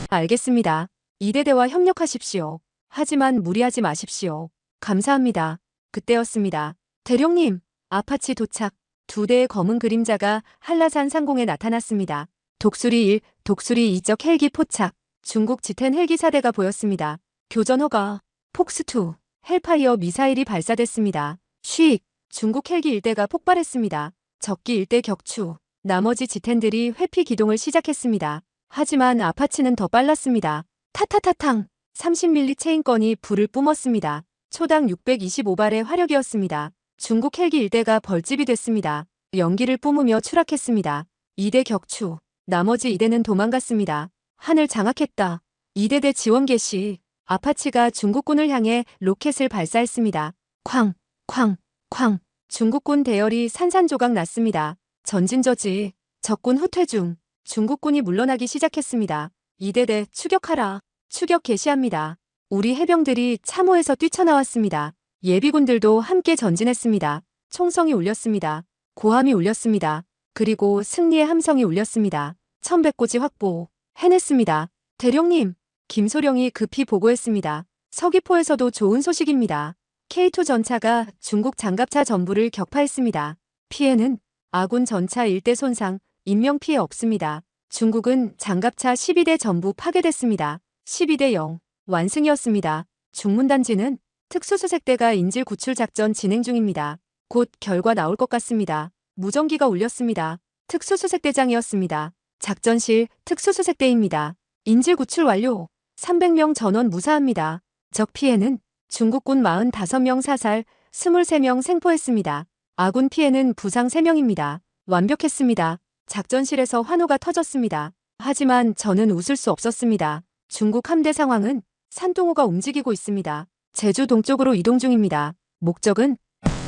알겠습니다. 이대대와 협력하십시오. 하지만 무리하지 마십시오. 감사합니다. 그때였습니다. 대령님, 아파치 도착. 두 대의 검은 그림자가 한라산 상공에 나타났습니다. 독수리 1, 독수리 2적 헬기 포착. 중국 지텐 헬기 4대가 보였습니다. 교전 허가. 폭스2, 헬파이어 미사일이 발사됐습니다. 쉭, 중국 헬기 1대가 폭발했습니다. 적기 1대 격추. 나머지 지텐들이 회피 기동을 시작했습니다. 하지만 아파치는 더 빨랐습니다. 타타타탕, 30mm 체인건이 불을 뿜었습니다. 초당 625발의 화력이었습니다. 중국 헬기 1대가 벌집이 됐습니다. 연기를 뿜으며 추락했습니다. 2대 격추. 나머지 2대는 도망갔습니다. 하늘 장악했다. 2대대 지원 개시. 아파치가 중국군을 향해 로켓을 발사했습니다. 쾅, 쾅, 쾅. 중국군 대열이 산산조각 났습니다. 전진저지. 적군 후퇴 중. 중국군이 물러나기 시작했습니다. 2대대 추격하라. 추격 개시합니다. 우리 해병들이 참호에서 뛰쳐나왔습니다. 예비군들도 함께 전진했습니다. 총성이 울렸습니다. 고함이 울렸습니다. 그리고 승리의 함성이 울렸습니다. 천백고지 확보. 해냈습니다. 대령님, 김소령이 급히 보고했습니다. 서귀포에서도 좋은 소식입니다. K2 전차가 중국 장갑차 전부를 격파했습니다. 피해는 아군 전차 1대 손상, 인명피해 없습니다. 중국은 장갑차 12대 전부 파괴됐습니다. 12대 0. 완승이었습니다. 중문단지는 특수수색대가 인질 구출 작전 진행 중입니다. 곧 결과 나올 것 같습니다. 무전기가 울렸습니다. 특수수색대장이었습니다. 작전실 특수수색대입니다. 인질 구출 완료. 300명 전원 무사합니다. 적 피해는 중국군 45명 사살, 23명 생포했습니다. 아군 피해는 부상 3명입니다. 완벽했습니다. 작전실에서 환호가 터졌습니다. 하지만 저는 웃을 수 없었습니다. 중국 함대 상황은 산둥호가 움직이고 있습니다. 제주 동쪽으로 이동 중입니다. 목적은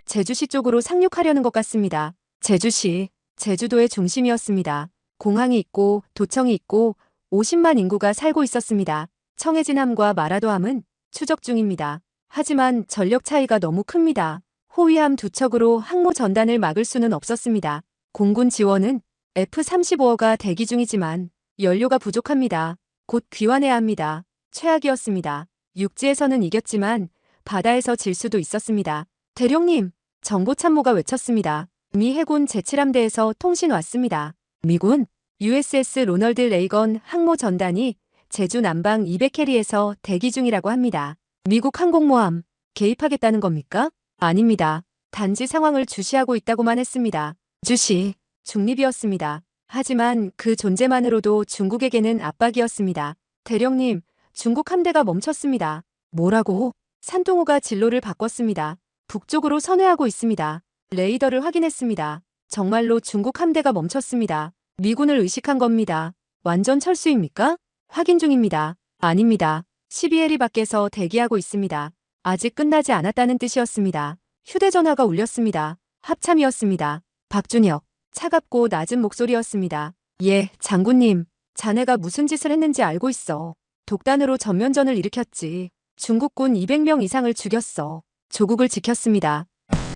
제주시 쪽으로 상륙하려는 것 같습니다. 제주시, 제주도의 중심이었습니다. 공항이 있고 도청이 있고 50만 인구가 살고 있었습니다. 청해진함과 마라도함은 추적 중입니다. 하지만 전력 차이가 너무 큽니다. 호위함 2척으로 항모 전단을 막을 수는 없었습니다. 공군 지원은 F-35가 대기 중이지만 연료가 부족합니다. 곧 귀환해야 합니다. 최악이었습니다. 육지에서는 이겼지만 바다에서 질 수도 있었습니다. 대령님, 정보참모가 외쳤습니다. 미 해군 제7함대에서 통신 왔습니다. 미군 USS 로널드 레이건 항모 전단이 제주 남방 200캐리에서 대기 중이라고 합니다. 미국 항공모함 개입하겠다는 겁니까? 아닙니다. 단지 상황을 주시하고 있다고만 했습니다. 주시, 중립이었습니다. 하지만 그 존재만으로도 중국에게는 압박이었습니다. 대령님, 중국 함대가 멈췄습니다. 뭐라고? 산둥호가 진로를 바꿨습니다. 북쪽으로 선회하고 있습니다. 레이더를 확인했습니다. 정말로 중국 함대가 멈췄습니다. 미군을 의식한 겁니다. 완전 철수입니까? 확인 중입니다. 아닙니다. 12해리 밖에서 대기하고 있습니다. 아직 끝나지 않았다는 뜻이었습니다. 휴대전화가 울렸습니다. 합참이었습니다. 박준혁, 차갑고 낮은 목소리였습니다. 예, 장군님. 자네가 무슨 짓을 했는지 알고 있어. 독단으로 전면전을 일으켰지. 중국군 200명 이상을 죽였어. 조국을 지켰습니다.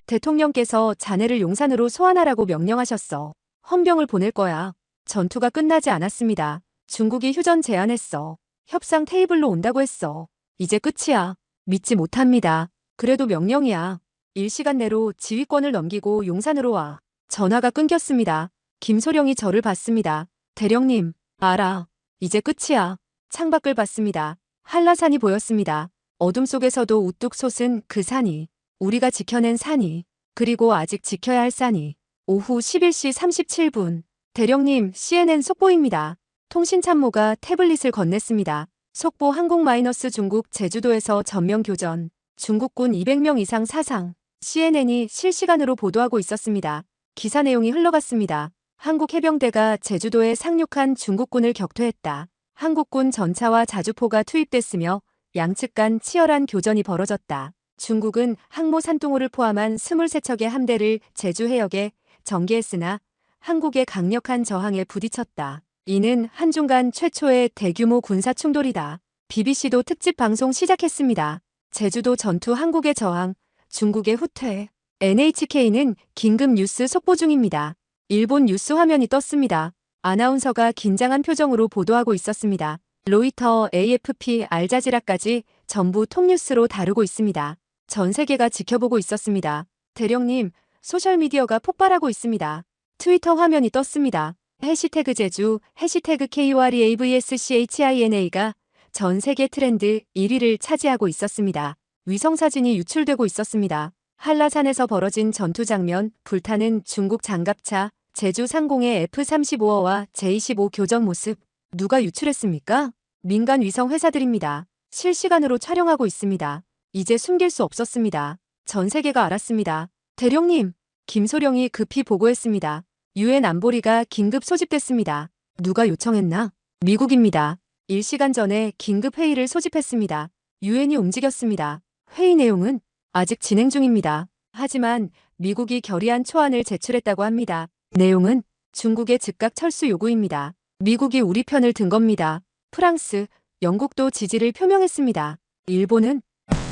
대통령께서 자네를 용산으로 소환하라고 명령하셨어. 헌병을 보낼 거야. 전투가 끝나지 않았습니다. 중국이 휴전 제안했어. 협상 테이블로 온다고 했어. 이제 끝이야. 믿지 못합니다. 그래도 명령이야. 1시간 내로 지휘권을 넘기고 용산으로 와. 전화가 끊겼습니다. 김소령이 저를 봤습니다. 대령님, 알아. 이제 끝이야. 창밖을 봤습니다. 한라산이 보였습니다. 어둠 속에서도 우뚝 솟은 그 산이. 우리가 지켜낸 산이. 그리고 아직 지켜야 할 산이. 오후 11시 37분. 대령님, CNN 속보입니다. 통신참모가 태블릿을 건넸습니다. 속보 한국-중국 제주도에서 전면 교전. 중국군 200명 이상 사상. CNN이 실시간으로 보도하고 있었습니다. 기사 내용이 흘러갔습니다. 한국 해병대가 제주도에 상륙한 중국군을 격퇴했다. 한국군 전차와 자주포가 투입됐으며 양측 간 치열한 교전이 벌어졌다. 중국은 항모 산둥호를 포함한 23척의 함대를 제주 해역에 전개했으나 한국의 강력한 저항에 부딪혔다. 이는 한중 간 최초의 대규모 군사 충돌이다. BBC도 특집 방송 시작했습니다. 제주도 전투 한국의 저항, 중국의 후퇴. NHK는 긴급 뉴스 속보 중입니다. 일본 뉴스 화면이 떴습니다. 아나운서가 긴장한 표정으로 보도하고 있었습니다. 로이터, AFP, 알자지라까지 전부 톱뉴스로 다루고 있습니다. 전 세계가 지켜보고 있었습니다. 대령님, 소셜미디어가 폭발하고 있습니다. 트위터 화면이 떴습니다. 해시태그 제주, 해시태그 KOREAVSCHINA가 전 세계 트렌드 1위를 차지하고 있었습니다. 위성사진이 유출되고 있었습니다. 한라산에서 벌어진 전투 장면, 불타는 중국 장갑차, 제주 상공의 F-35와 J-25 교전 모습. 누가 유출했습니까? 민간 위성 회사들입니다. 실시간으로 촬영하고 있습니다. 이제 숨길 수 없었습니다. 전 세계가 알았습니다. 대령님, 김소령이 급히 보고했습니다. 유엔 안보리가 긴급 소집됐습니다. 누가 요청했나? 미국입니다. 1시간 전에 긴급 회의를 소집했습니다. 유엔이 움직였습니다. 회의 내용은 아직 진행 중입니다. 하지만 미국이 결의안 초안을 제출했다고 합니다. 내용은 중국의 즉각 철수 요구입니다. 미국이 우리 편을 든 겁니다. 프랑스, 영국도 지지를 표명했습니다. 일본은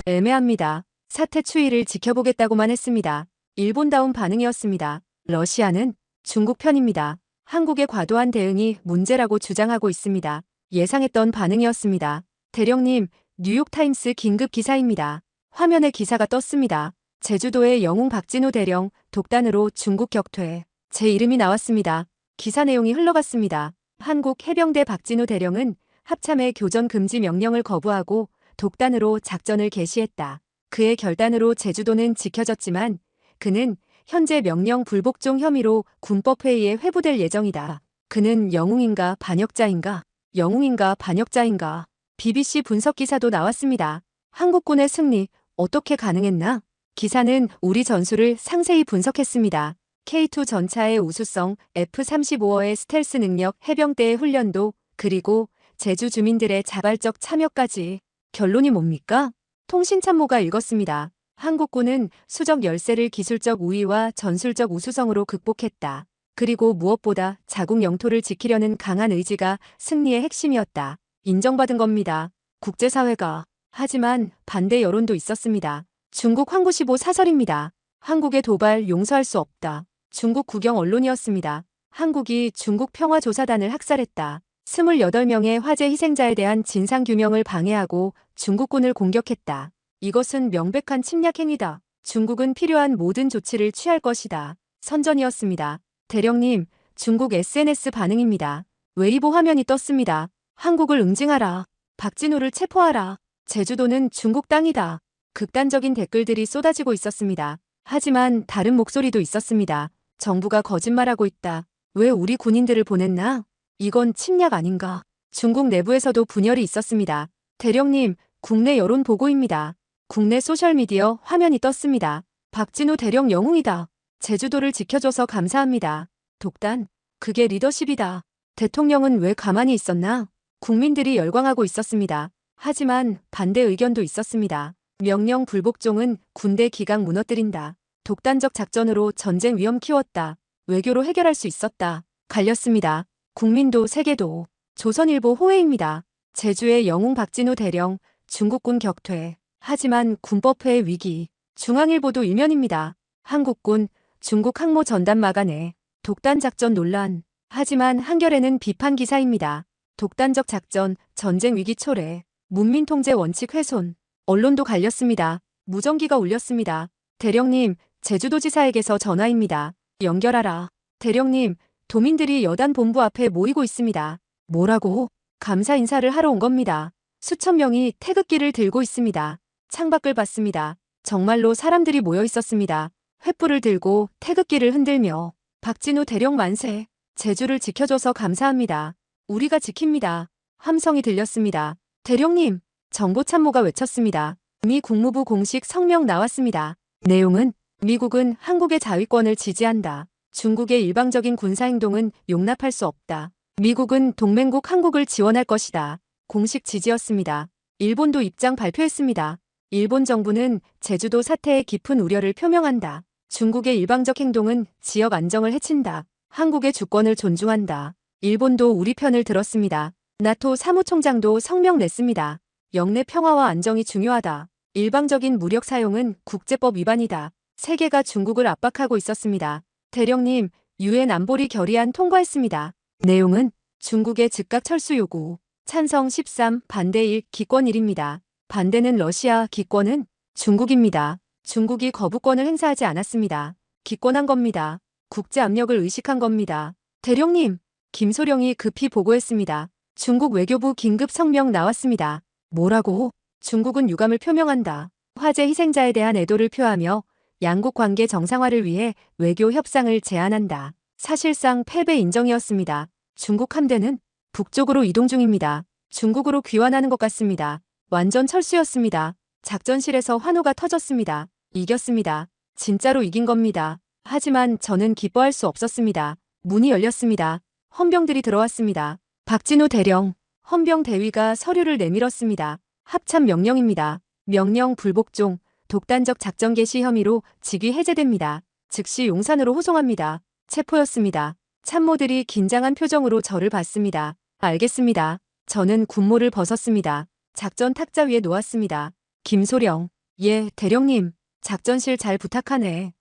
애매합니다. 사태 추이를 지켜보겠다고만 했습니다. 일본다운 반응이었습니다. 러시아는 중국 편입니다. 한국의 과도한 대응이 문제라고 주장하고 있습니다. 예상했던 반응이었습니다. 대령님, 뉴욕타임스 긴급 기사입니다. 화면에 기사가 떴습니다. 제주도의 영웅 박진우 대령, 독단으로 중국 격퇴. 제 이름이 나왔습니다. 기사 내용이 흘러갔습니다. 한국 해병대 박진우 대령은 합참의 교전 금지 명령을 거부하고 독단으로 작전을 개시했다. 그의 결단으로 제주도는 지켜졌지만 그는 현재 명령 불복종 혐의로 군법회의에 회부될 예정이다. 그는 영웅인가 반역자인가? 영웅인가 반역자인가? BBC 분석 기사도 나왔습니다. 한국군의 승리, 어떻게 가능했나? 기사는 우리 전술을 상세히 분석했습니다. K2 전차의 우수성, F-35의 스텔스 능력, 해병대의 훈련도, 그리고 제주 주민들의 자발적 참여까지. 결론이 뭡니까? 통신참모가 읽었습니다. 한국군은 수적 열세를 기술적 우위와 전술적 우수성으로 극복했다. 그리고 무엇보다 자국 영토를 지키려는 강한 의지가 승리의 핵심이었다. 인정받은 겁니다. 국제사회가. 하지만 반대 여론도 있었습니다. 중국 황구시보 사설입니다. 한국의 도발 용서할 수 없다. 중국 국영 언론이었습니다. 한국이 중국 평화조사단을 학살했다. 28명의 화재 희생자에 대한 진상규명을 방해하고 중국군을 공격했다. 이것은 명백한 침략 행위다. 중국은 필요한 모든 조치를 취할 것이다. 선전이었습니다. 대령님, 중국 SNS 반응입니다. 웨이보 화면이 떴습니다. 한국을 응징하라. 박진우를 체포하라. 제주도는 중국 땅이다. 극단적인 댓글들이 쏟아지고 있었습니다. 하지만 다른 목소리도 있었습니다. 정부가 거짓말하고 있다. 왜 우리 군인들을 보냈나? 이건 침략 아닌가? 중국 내부에서도 분열이 있었습니다. 대령님, 국내 여론 보고입니다. 국내 소셜미디어 화면이 떴습니다. 박진우 대령 영웅이다. 제주도를 지켜줘서 감사합니다. 독단, 그게 리더십이다. 대통령은 왜 가만히 있었나? 국민들이 열광하고 있었습니다. 하지만 반대 의견도 있었습니다. 명령 불복종은 군대 기강 무너뜨린다. 독단적 작전으로 전쟁 위험 키웠다. 외교로 해결할 수 있었다. 갈렸습니다. 국민도 세계도. 조선일보 호혜입니다. 제주의 영웅 박진우 대령, 중국군 격퇴. 하지만 군법회의 위기. 중앙일보도 일면입니다. 한국군, 중국 항모 전단 막아내. 독단 작전 논란. 하지만 한겨레는 비판 기사입니다. 독단적 작전, 전쟁 위기 초래. 문민 통제 원칙 훼손. 언론도 갈렸습니다. 무전기가 울렸습니다. 대령님, 제주도지사에게서 전화입니다. 연결하라. 대령님, 도민들이 여단 본부 앞에 모이고 있습니다. 뭐라고? 감사 인사를 하러 온 겁니다. 수천 명이 태극기를 들고 있습니다. 창밖을 봤습니다. 정말로 사람들이 모여 있었습니다. 횃불을 들고 태극기를 흔들며 박진우 대령 만세. 제주를 지켜줘서 감사합니다. 우리가 지킵니다. 함성이 들렸습니다. 대령님, 정보참모가 외쳤습니다. 미 국무부 공식 성명 나왔습니다. 내용은 미국은 한국의 자위권을 지지한다. 중국의 일방적인 군사행동은 용납할 수 없다. 미국은 동맹국 한국을 지원할 것이다. 공식 지지였습니다. 일본도 입장 발표했습니다. 일본 정부는 제주도 사태에 깊은 우려를 표명한다. 중국의 일방적 행동은 지역 안정을 해친다. 한국의 주권을 존중한다. 일본도 우리 편을 들었습니다. 나토 사무총장도 성명 냈습니다. 영내 평화와 안정이 중요하다. 일방적인 무력 사용은 국제법 위반이다. 세계가 중국을 압박하고 있었습니다. 대령님, 유엔 안보리 결의안 통과했습니다. 내용은 중국의 즉각 철수 요구. 찬성 13, 반대 1, 기권 1입니다. 반대는 러시아, 기권은 중국입니다. 중국이 거부권을 행사하지 않았습니다. 기권한 겁니다. 국제 압력을 의식한 겁니다. 대령님, 김소령이 급히 보고했습니다. 중국 외교부 긴급 성명 나왔습니다. 뭐라고? 중국은 유감을 표명한다. 화재 희생자에 대한 애도를 표하며 양국 관계 정상화를 위해 외교 협상을 제안한다. 사실상 패배 인정이었습니다. 중국 함대는 북쪽으로 이동 중입니다. 중국으로 귀환하는 것 같습니다. 완전 철수였습니다. 작전실에서 환호가 터졌습니다. 이겼습니다. 진짜로 이긴 겁니다. 하지만 저는 기뻐할 수 없었습니다. 문이 열렸습니다. 헌병들이 들어왔습니다. 박진우 대령, 헌병 대위가 서류를 내밀었습니다. 합참 명령입니다. 명령 불복종, 독단적 작전 개시 혐의로 직위 해제됩니다. 즉시 용산으로 호송합니다. 체포였습니다. 참모들이 긴장한 표정으로 저를 봤습니다. 알겠습니다. 저는 군모를 벗었습니다. 작전 탁자 위에 놓았습니다. 김소령, 예, 대령님. 작전실 잘 부탁하네.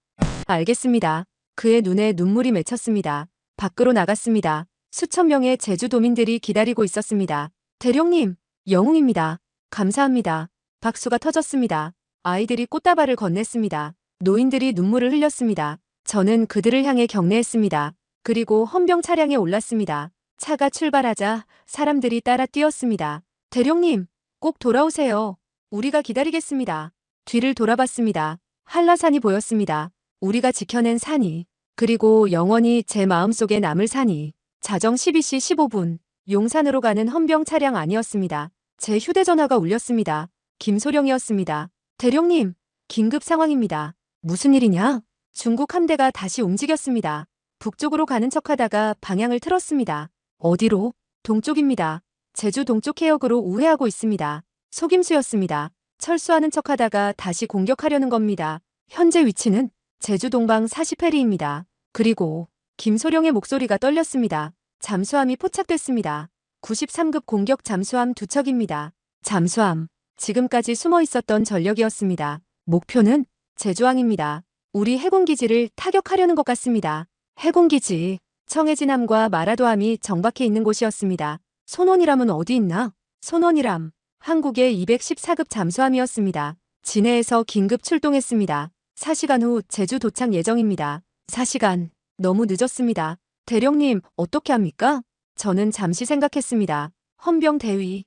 알겠습니다. 그의 눈에 눈물이 맺혔습니다. 밖으로 나갔습니다. 수천 명의 제주도민들이 기다리고 있었습니다. 대령님, 영웅입니다. 감사합니다. 박수가 터졌습니다. 아이들이 꽃다발을 건넸습니다. 노인들이 눈물을 흘렸습니다. 저는 그들을 향해 경례했습니다. 그리고 헌병 차량에 올랐습니다. 차가 출발하자 사람들이 따라 뛰었습니다. 대령님, 꼭 돌아오세요. 우리가 기다리겠습니다. 뒤를 돌아봤습니다. 한라산이 보였습니다. 우리가 지켜낸 산이, 그리고 영원히 제 마음속에 남을 산이. 자정 12시 15분, 용산으로 가는 헌병 차량 아니었습니다. 제 휴대전화가 울렸습니다. 김소령이었습니다. 대령님, 긴급 상황입니다. 무슨 일이냐? 중국 함대가 다시 움직였습니다. 북쪽으로 가는 척하다가 방향을 틀었습니다. 어디로? 동쪽입니다. 제주 동쪽 해역으로 우회하고 있습니다. 속임수였습니다. 철수하는 척하다가 다시 공격하려는 겁니다. 현재 위치는 제주 동방 40해리입니다. 그리고 김소령의 목소리가 떨렸습니다. 잠수함이 포착됐습니다. 93급 공격 잠수함 2척입니다. 잠수함, 지금까지 숨어 있었던 전력이었습니다. 목표는 제주항입니다. 우리 해군기지를 타격하려는 것 같습니다. 해군기지, 청해진함과 마라도함이 정박해 있는 곳이었습니다. 손원이람은 어디 있나? 손원이람, 한국의 214급 잠수함이었습니다. 진해에서 긴급 출동했습니다. 4시간 후 제주 도착 예정입니다. 4시간, 너무 늦었습니다. 대령님, 어떻게 합니까? 저는 잠시 생각했습니다. 헌병 대위.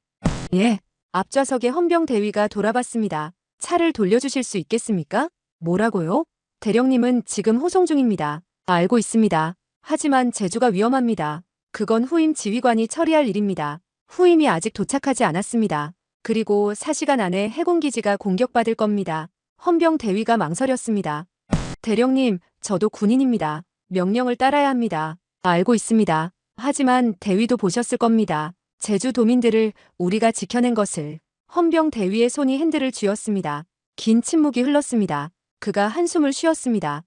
예. 앞좌석에 헌병 대위가 돌아봤습니다. 차를 돌려주실 수 있겠습니까? 뭐라고요? 대령님은 지금 호송 중입니다. 알고 있습니다. 하지만 제주가 위험합니다. 그건 후임 지휘관이 처리할 일입니다. 후임이 아직 도착하지 않았습니다. 그리고 4시간 안에 해군기지가 공격받을 겁니다. 헌병 대위가 망설였습니다. 대령님, 저도 군인입니다. 명령을 따라야 합니다. 알고 있습니다. 하지만 대위도 보셨을 겁니다. 제주도민들을 우리가 지켜낸 것을. 헌병 대위의 손이 핸들을 쥐었습니다. 긴 침묵이 흘렀습니다. 그가 한숨을 쉬었습니다.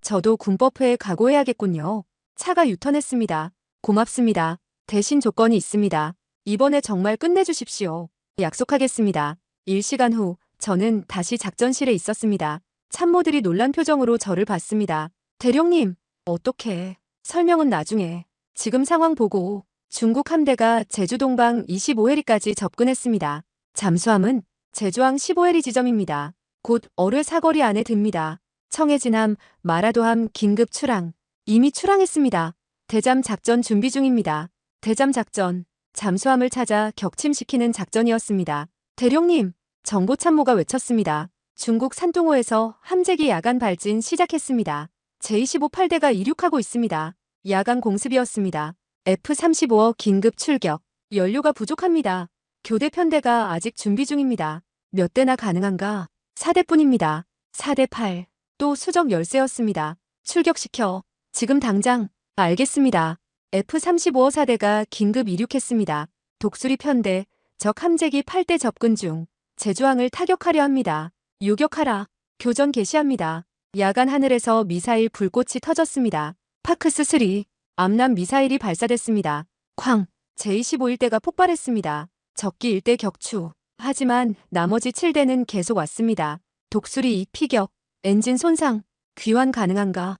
저도 군법회에 각오해야겠군요. 차가 유턴했습니다. 고맙습니다. 대신 조건이 있습니다. 이번에 정말 끝내주십시오. 약속하겠습니다. 1시간 후 저는 다시 작전실에 있었습니다. 참모들이 놀란 표정으로 저를 봤습니다. 대령님, 어떻게? 설명은 나중에. 지금 상황 보고. 중국 함대가 제주 동방 25해리까지 접근했습니다. 잠수함은 제주항 15해리 지점입니다. 곧 어뢰 사거리 안에 듭니다. 청해진함, 마라도함 긴급 출항. 이미 출항했습니다. 대잠 작전 준비 중입니다. 대잠 작전. 잠수함을 찾아 격침시키는 작전이었습니다. 대령님, 정보참모가 외쳤습니다. 중국 산둥호에서 함재기 야간 발진 시작했습니다. 제25 팔대가 이륙하고 있습니다. 야간 공습이었습니다. F-35어 긴급 출격. 연료가 부족합니다. 교대 편대가 아직 준비 중입니다. 몇 대나 가능한가? 4대뿐입니다. 4대 8. 또 수적 열세였습니다. 출격시켜. 지금 당장. 알겠습니다. F-35어 4대가 긴급 이륙했습니다. 독수리 편대, 적 함재기 8대 접근 중. 제주항을 타격하려 합니다. 요격하라. 교전 개시합니다. 야간 하늘에서 미사일 불꽃이 터졌습니다. 파크스-3. 암람 미사일이 발사됐습니다. 쾅! 제25 일대가 폭발했습니다. 적기 일대 격추. 하지만 나머지 7대는 계속 왔습니다. 독수리 2 피격. 엔진 손상. 귀환 가능한가?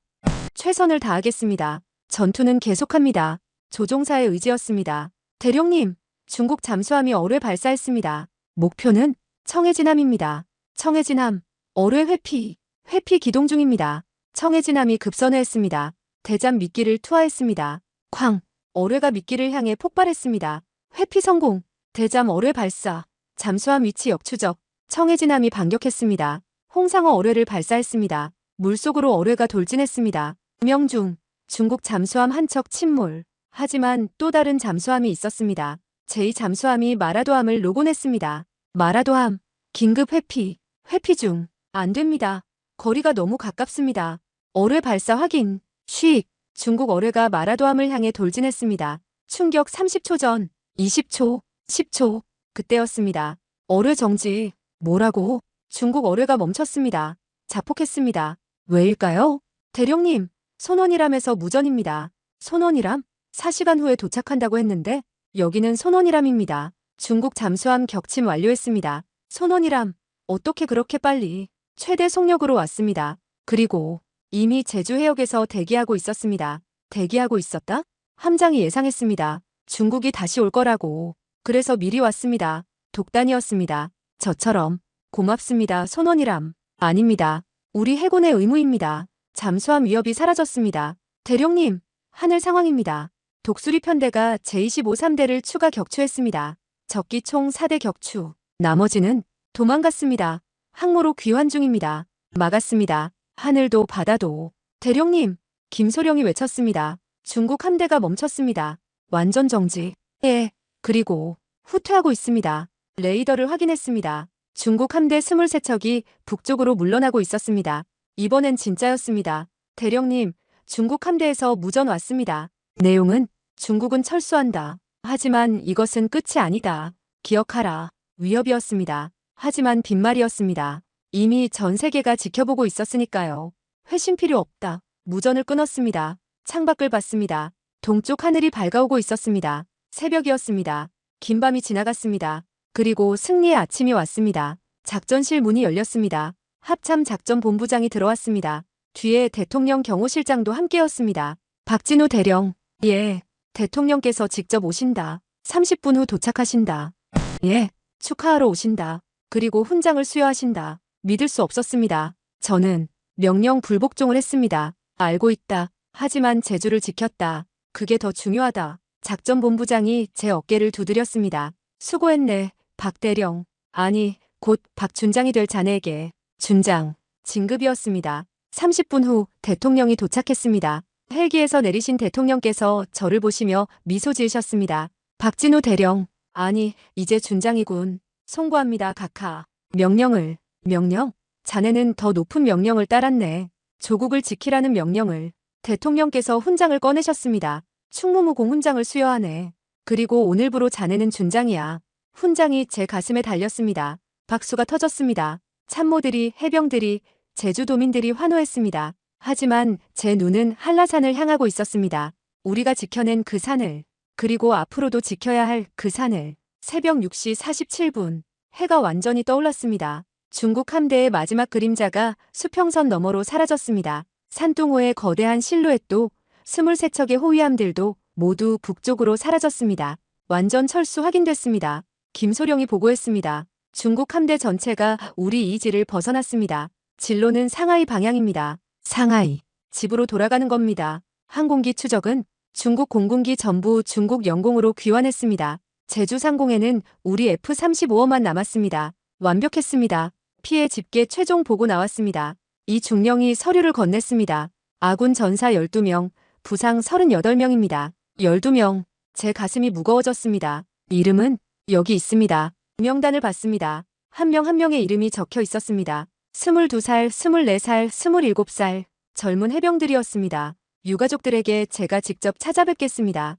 최선을 다하겠습니다. 전투는 계속합니다. 조종사의 의지였습니다. 대령님, 중국 잠수함이 어뢰 발사했습니다. 목표는 청해진함입니다. 청해진함, 어뢰 회피 기동 중입니다. 청해진함이 급선회했습니다. 대잠 미끼를 투하했습니다. 쾅! 어뢰가 미끼를 향해 폭발했습니다. 회피 성공! 대잠 어뢰 발사! 잠수함 위치 역추적! 청해진함이 반격했습니다. 홍상어 어뢰를 발사했습니다. 물속으로 어뢰가 돌진했습니다. 명중! 중국 잠수함 한 척 침몰. 하지만 또 다른 잠수함이 있었습니다. 제2잠수함이 마라도함을 로곤했습니다. 마라도함! 긴급 회피! 회피 중! 안 됩니다. 거리가 너무 가깝습니다. 어뢰 발사 확인! 쉬익! 중국 어뢰가 마라도함을 향해 돌진했습니다. 충격 30초 전, 20초, 10초, 그때였습니다. 어뢰 정지. 뭐라고? 중국 어뢰가 멈췄습니다. 자폭했습니다. 왜일까요? 대령님, 손원이람에서 무전입니다. 손원이람? 4시간 후에 도착한다고 했는데 여기는 손원이람입니다. 중국 잠수함 격침 완료했습니다. 손원이람, 어떻게 그렇게 빨리? 최대 속력으로 왔습니다. 그리고 이미 제주 해역에서 대기하고 있었습니다. 대기하고 있었다? 함장이 예상했습니다. 중국이 다시 올 거라고. 그래서 미리 왔습니다. 독단이었습니다. 저처럼. 고맙습니다. 손원이람. 아닙니다. 우리 해군의 의무입니다. 잠수함 위협이 사라졌습니다. 대령님, 하늘 상황입니다. 독수리 편대가 제25-3대를 추가 격추했습니다. 적기 총 4대 격추. 나머지는 도망갔습니다. 항모로 귀환 중입니다. 막았습니다. 하늘도 바다도. 대령님, 김소령이 외쳤습니다. 중국 함대가 멈췄습니다. 완전 정지. 예, 그리고 후퇴하고 있습니다. 레이더를 확인했습니다. 중국 함대 23척이 북쪽으로 물러나고 있었습니다. 이번엔 진짜였습니다. 대령님, 중국 함대에서 무전 왔습니다. 내용은 중국은 철수한다. 하지만 이것은 끝이 아니다. 기억하라. 위협이었습니다. 하지만 빈말이었습니다. 이미 전 세계가 지켜보고 있었으니까요. 회신 필요 없다. 무전을 끊었습니다. 창밖을 봤습니다. 동쪽 하늘이 밝아오고 있었습니다. 새벽이었습니다. 긴 밤이 지나갔습니다. 그리고 승리의 아침이 왔습니다. 작전실 문이 열렸습니다. 합참 작전본부장이 들어왔습니다. 뒤에 대통령 경호실장도 함께였습니다. 박진우 대령. 예, 대통령께서 직접 오신다. 30분 후 도착하신다. 예, 축하하러 오신다. 그리고 훈장을 수여하신다. 믿을 수 없었습니다. 저는 명령 불복종을 했습니다. 알고 있다. 하지만 제주를 지켰다. 그게 더 중요하다. 작전본부장이 제 어깨를 두드렸습니다. 수고했네, 박대령. 아니, 곧 박준장이 될 자네에게. 준장. 진급이었습니다. 30분 후 대통령이 도착했습니다. 헬기에서 내리신 대통령께서 저를 보시며 미소 지으셨습니다. 박진우 대령. 아니, 이제 준장이군. 송구합니다, 각하. 명령? 자네는 더 높은 명령을 따랐네. 조국을 지키라는 명령을. 대통령께서 훈장을 꺼내셨습니다. 충무무공 훈장을 수여하네. 그리고 오늘부로 자네는 준장이야. 훈장이 제 가슴에 달렸습니다. 박수가 터졌습니다. 참모들이, 해병들이, 제주도민들이 환호했습니다. 하지만 제 눈은 한라산을 향하고 있었습니다. 우리가 지켜낸 그 산을, 그리고 앞으로도 지켜야 할 그 산을. 새벽 6시 47분, 해가 완전히 떠올랐습니다. 중국 함대의 마지막 그림자가 수평선 너머로 사라졌습니다. 산둥호의 거대한 실루엣도 23척의 호위함들도 모두 북쪽으로 사라졌습니다. 완전 철수 확인됐습니다. 김소령이 보고했습니다. 중국 함대 전체가 우리 이지를 벗어났습니다. 진로는 상하이 방향입니다. 상하이. 집으로 돌아가는 겁니다. 항공기 추적은 중국 공군기 전부 중국 영공으로 귀환했습니다. 제주 상공에는 우리 F-35만 남았습니다. 완벽했습니다. 피해 집계 최종 보고 나왔습니다. 이 중령이 서류를 건넸습니다. 아군 전사 12명, 부상 38명입니다. 12명. 제 가슴이 무거워졌습니다. 이름은 여기 있습니다. 명단을 봤습니다. 한 명 한 명의 이름이 적혀 있었습니다. 22살, 24살, 27살. 젊은 해병들이었습니다. 유가족들에게 제가 직접 찾아뵙겠습니다.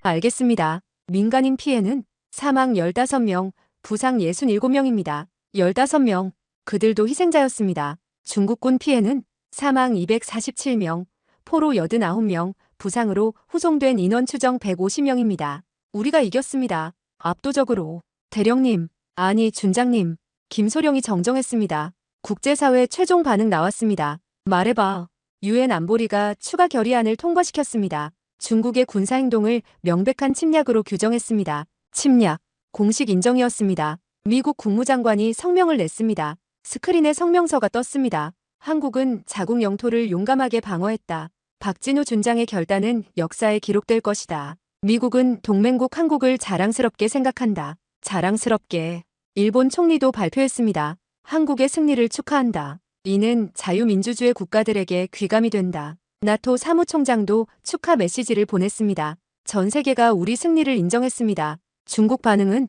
알겠습니다. 민간인 피해는 사망 15명, 부상 67명입니다. 15명. 그들도 희생자였습니다. 중국군 피해는 사망 247명, 포로 89명, 부상으로 후송된 인원 추정 150명입니다. 우리가 이겼습니다. 압도적으로. 대령님, 아니 준장님, 김소령이 정정했습니다. 국제사회 최종 반응 나왔습니다. 말해봐. 유엔 안보리가 추가 결의안을 통과시켰습니다. 중국의 군사행동을 명백한 침략으로 규정했습니다. 침략. 공식 인정이었습니다. 미국 국무장관이 성명을 냈습니다. 스크린에 성명서가 떴습니다. 한국은 자국 영토를 용감하게 방어했다. 박진우 준장의 결단은 역사에 기록될 것이다. 미국은 동맹국 한국을 자랑스럽게 생각한다. 자랑스럽게. 일본 총리도 발표했습니다. 한국의 승리를 축하한다. 이는 자유민주주의 국가들에게 귀감이 된다. 나토 사무총장도 축하 메시지를 보냈습니다. 전 세계가 우리 승리를 인정했습니다. 중국 반응은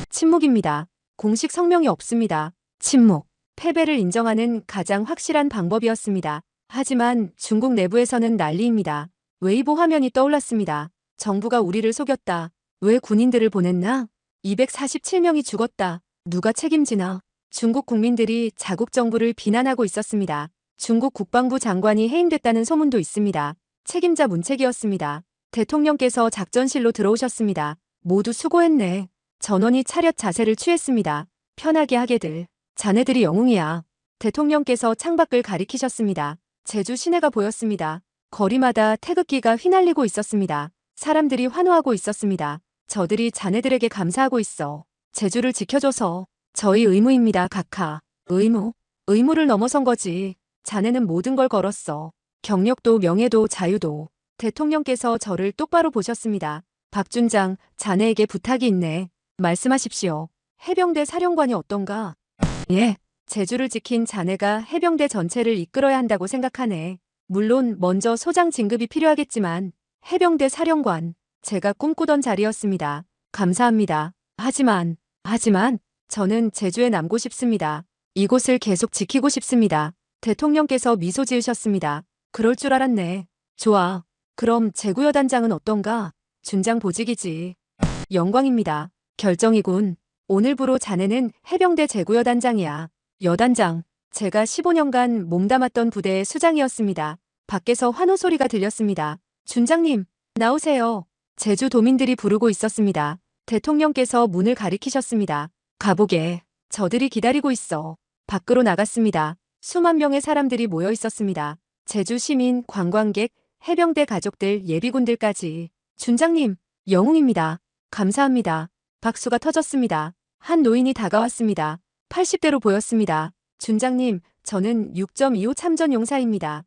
침묵입니다. 공식 성명이 없습니다. 침묵. 패배를 인정하는 가장 확실한 방법이었습니다. 하지만 중국 내부에서는 난리입니다. 웨이보 화면이 떠올랐습니다. 정부가 우리를 속였다. 왜 군인들을 보냈나? 247명이 죽었다. 누가 책임지나? 중국 국민들이 자국 정부를 비난하고 있었습니다. 중국 국방부 장관이 해임됐다는 소문도 있습니다. 책임자 문책이었습니다. 대통령께서 작전실로 들어오셨습니다. 모두 수고했네. 전원이 차렷 자세를 취했습니다. 편하게 하게들. 자네들이 영웅이야. 대통령께서 창밖을 가리키셨습니다. 제주 시내가 보였습니다. 거리마다 태극기가 휘날리고 있었습니다. 사람들이 환호하고 있었습니다. 저들이 자네들에게 감사하고 있어. 제주를 지켜줘서. 저희 의무입니다, 각하. 의무? 의무를 넘어선 거지. 자네는 모든 걸 걸었어. 경력도 명예도 자유도. 대통령께서 저를 똑바로 보셨습니다. 박준장, 자네에게 부탁이 있네. 말씀하십시오. 해병대 사령관이 어떤가? 예. 제주를 지킨 자네가 해병대 전체를 이끌어야 한다고 생각하네. 물론 먼저 소장 진급이 필요하겠지만 해병대 사령관, 제가 꿈꾸던 자리였습니다. 감사합니다. 하지만 저는 제주에 남고 싶습니다. 이곳을 계속 지키고 싶습니다. 대통령께서 미소 지으셨습니다. 그럴 줄 알았네. 좋아. 그럼 제구여단장은 어떤가? 준장 보직이지. 영광입니다. 결정이군. 오늘부로 자네는 해병대 제구여단장이야. 여단장, 제가 15년간 몸담았던 부대의 수장이었습니다. 밖에서 환호 소리가 들렸습니다. 준장님, 나오세요. 제주 도민들이 부르고 있었습니다. 대통령께서 문을 가리키셨습니다. 가보게. 저들이 기다리고 있어. 밖으로 나갔습니다. 수만 명의 사람들이 모여 있었습니다. 제주 시민, 관광객, 해병대 가족들, 예비군들까지. 준장님, 영웅입니다. 감사합니다. 박수가 터졌습니다. 한 노인이 다가왔습니다. 80대로 보였습니다. 준장님, 저는 6.25 참전 용사입니다.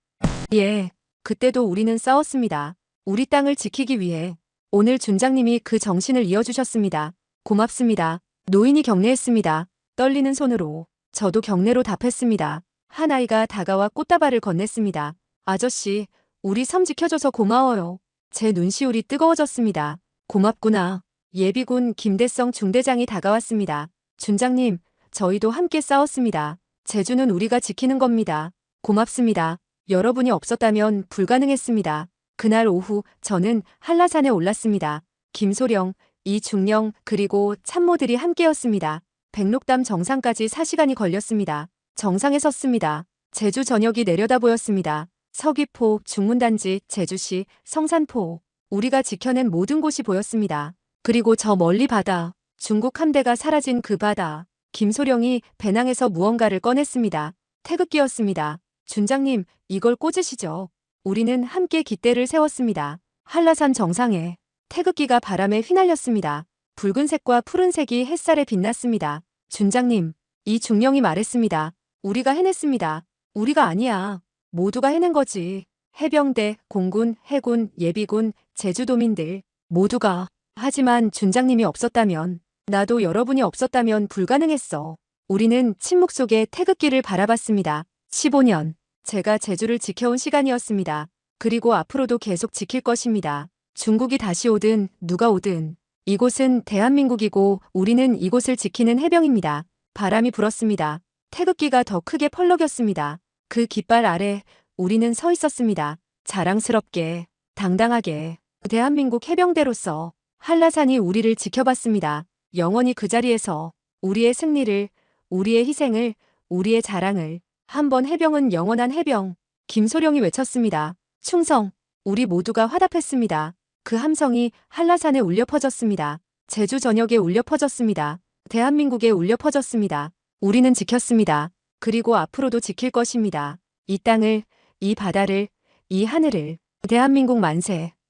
예, 그때도 우리는 싸웠습니다. 우리 땅을 지키기 위해. 오늘 준장님이 그 정신을 이어주셨습니다. 고맙습니다. 노인이 격려했습니다. 떨리는 손으로. 저도 격려로 답했습니다. 한 아이가 다가와 꽃다발을 건넸습니다. 아저씨, 우리 섬 지켜줘서 고마워요. 제 눈시울이 뜨거워졌습니다. 고맙구나. 예비군 김대성 중대장이 다가왔습니다. 준장님, 저희도 함께 싸웠습니다. 제주는 우리가 지키는 겁니다. 고맙습니다. 여러분이 없었다면 불가능했습니다. 그날 오후 저는 한라산에 올랐습니다. 김소령, 이중령 그리고 참모들이 함께였습니다. 백록담 정상까지 4시간이 걸렸습니다. 정상에 섰습니다. 제주 전역이 내려다 보였습니다. 서귀포, 중문단지, 제주시, 성산포. 우리가 지켜낸 모든 곳이 보였습니다. 그리고 저 멀리 바다, 중국 함대가 사라진 그 바다. 김소령이 배낭에서 무언가를 꺼냈습니다. 태극기였습니다. 준장님, 이걸 꽂으시죠. 우리는 함께 깃대를 세웠습니다. 한라산 정상에 태극기가 바람에 휘날렸습니다. 붉은색과 푸른색이 햇살에 빛났습니다. 준장님, 이 중령이 말했습니다. 우리가 해냈습니다. 우리가 아니야. 모두가 해낸 거지. 해병대, 공군, 해군, 예비군, 제주도민들 모두가. 하지만 준장님이 없었다면, 나도 여러분이 없었다면 불가능했어. 우리는 침묵 속에 태극기를 바라봤습니다. 15년. 제가 제주를 지켜온 시간이었습니다. 그리고 앞으로도 계속 지킬 것입니다. 중국이 다시 오든 누가 오든. 이곳은 대한민국이고 우리는 이곳을 지키는 해병입니다. 바람이 불었습니다. 태극기가 더 크게 펄럭였습니다. 그 깃발 아래 우리는 서 있었습니다. 자랑스럽게, 당당하게. 대한민국 해병대로서 한라산이 우리를 지켜봤습니다. 영원히 그 자리에서 우리의 승리를, 우리의 희생을, 우리의 자랑을. 한번 해병은 영원한 해병. 김소령이 외쳤습니다. 충성. 우리 모두가 화답했습니다. 그 함성이 한라산에 울려 퍼졌습니다. 제주 전역에 울려 퍼졌습니다. 대한민국에 울려 퍼졌습니다. 우리는 지켰습니다. 그리고 앞으로도 지킬 것입니다. 이 땅을, 이 바다를, 이 하늘을. 대한민국 만세.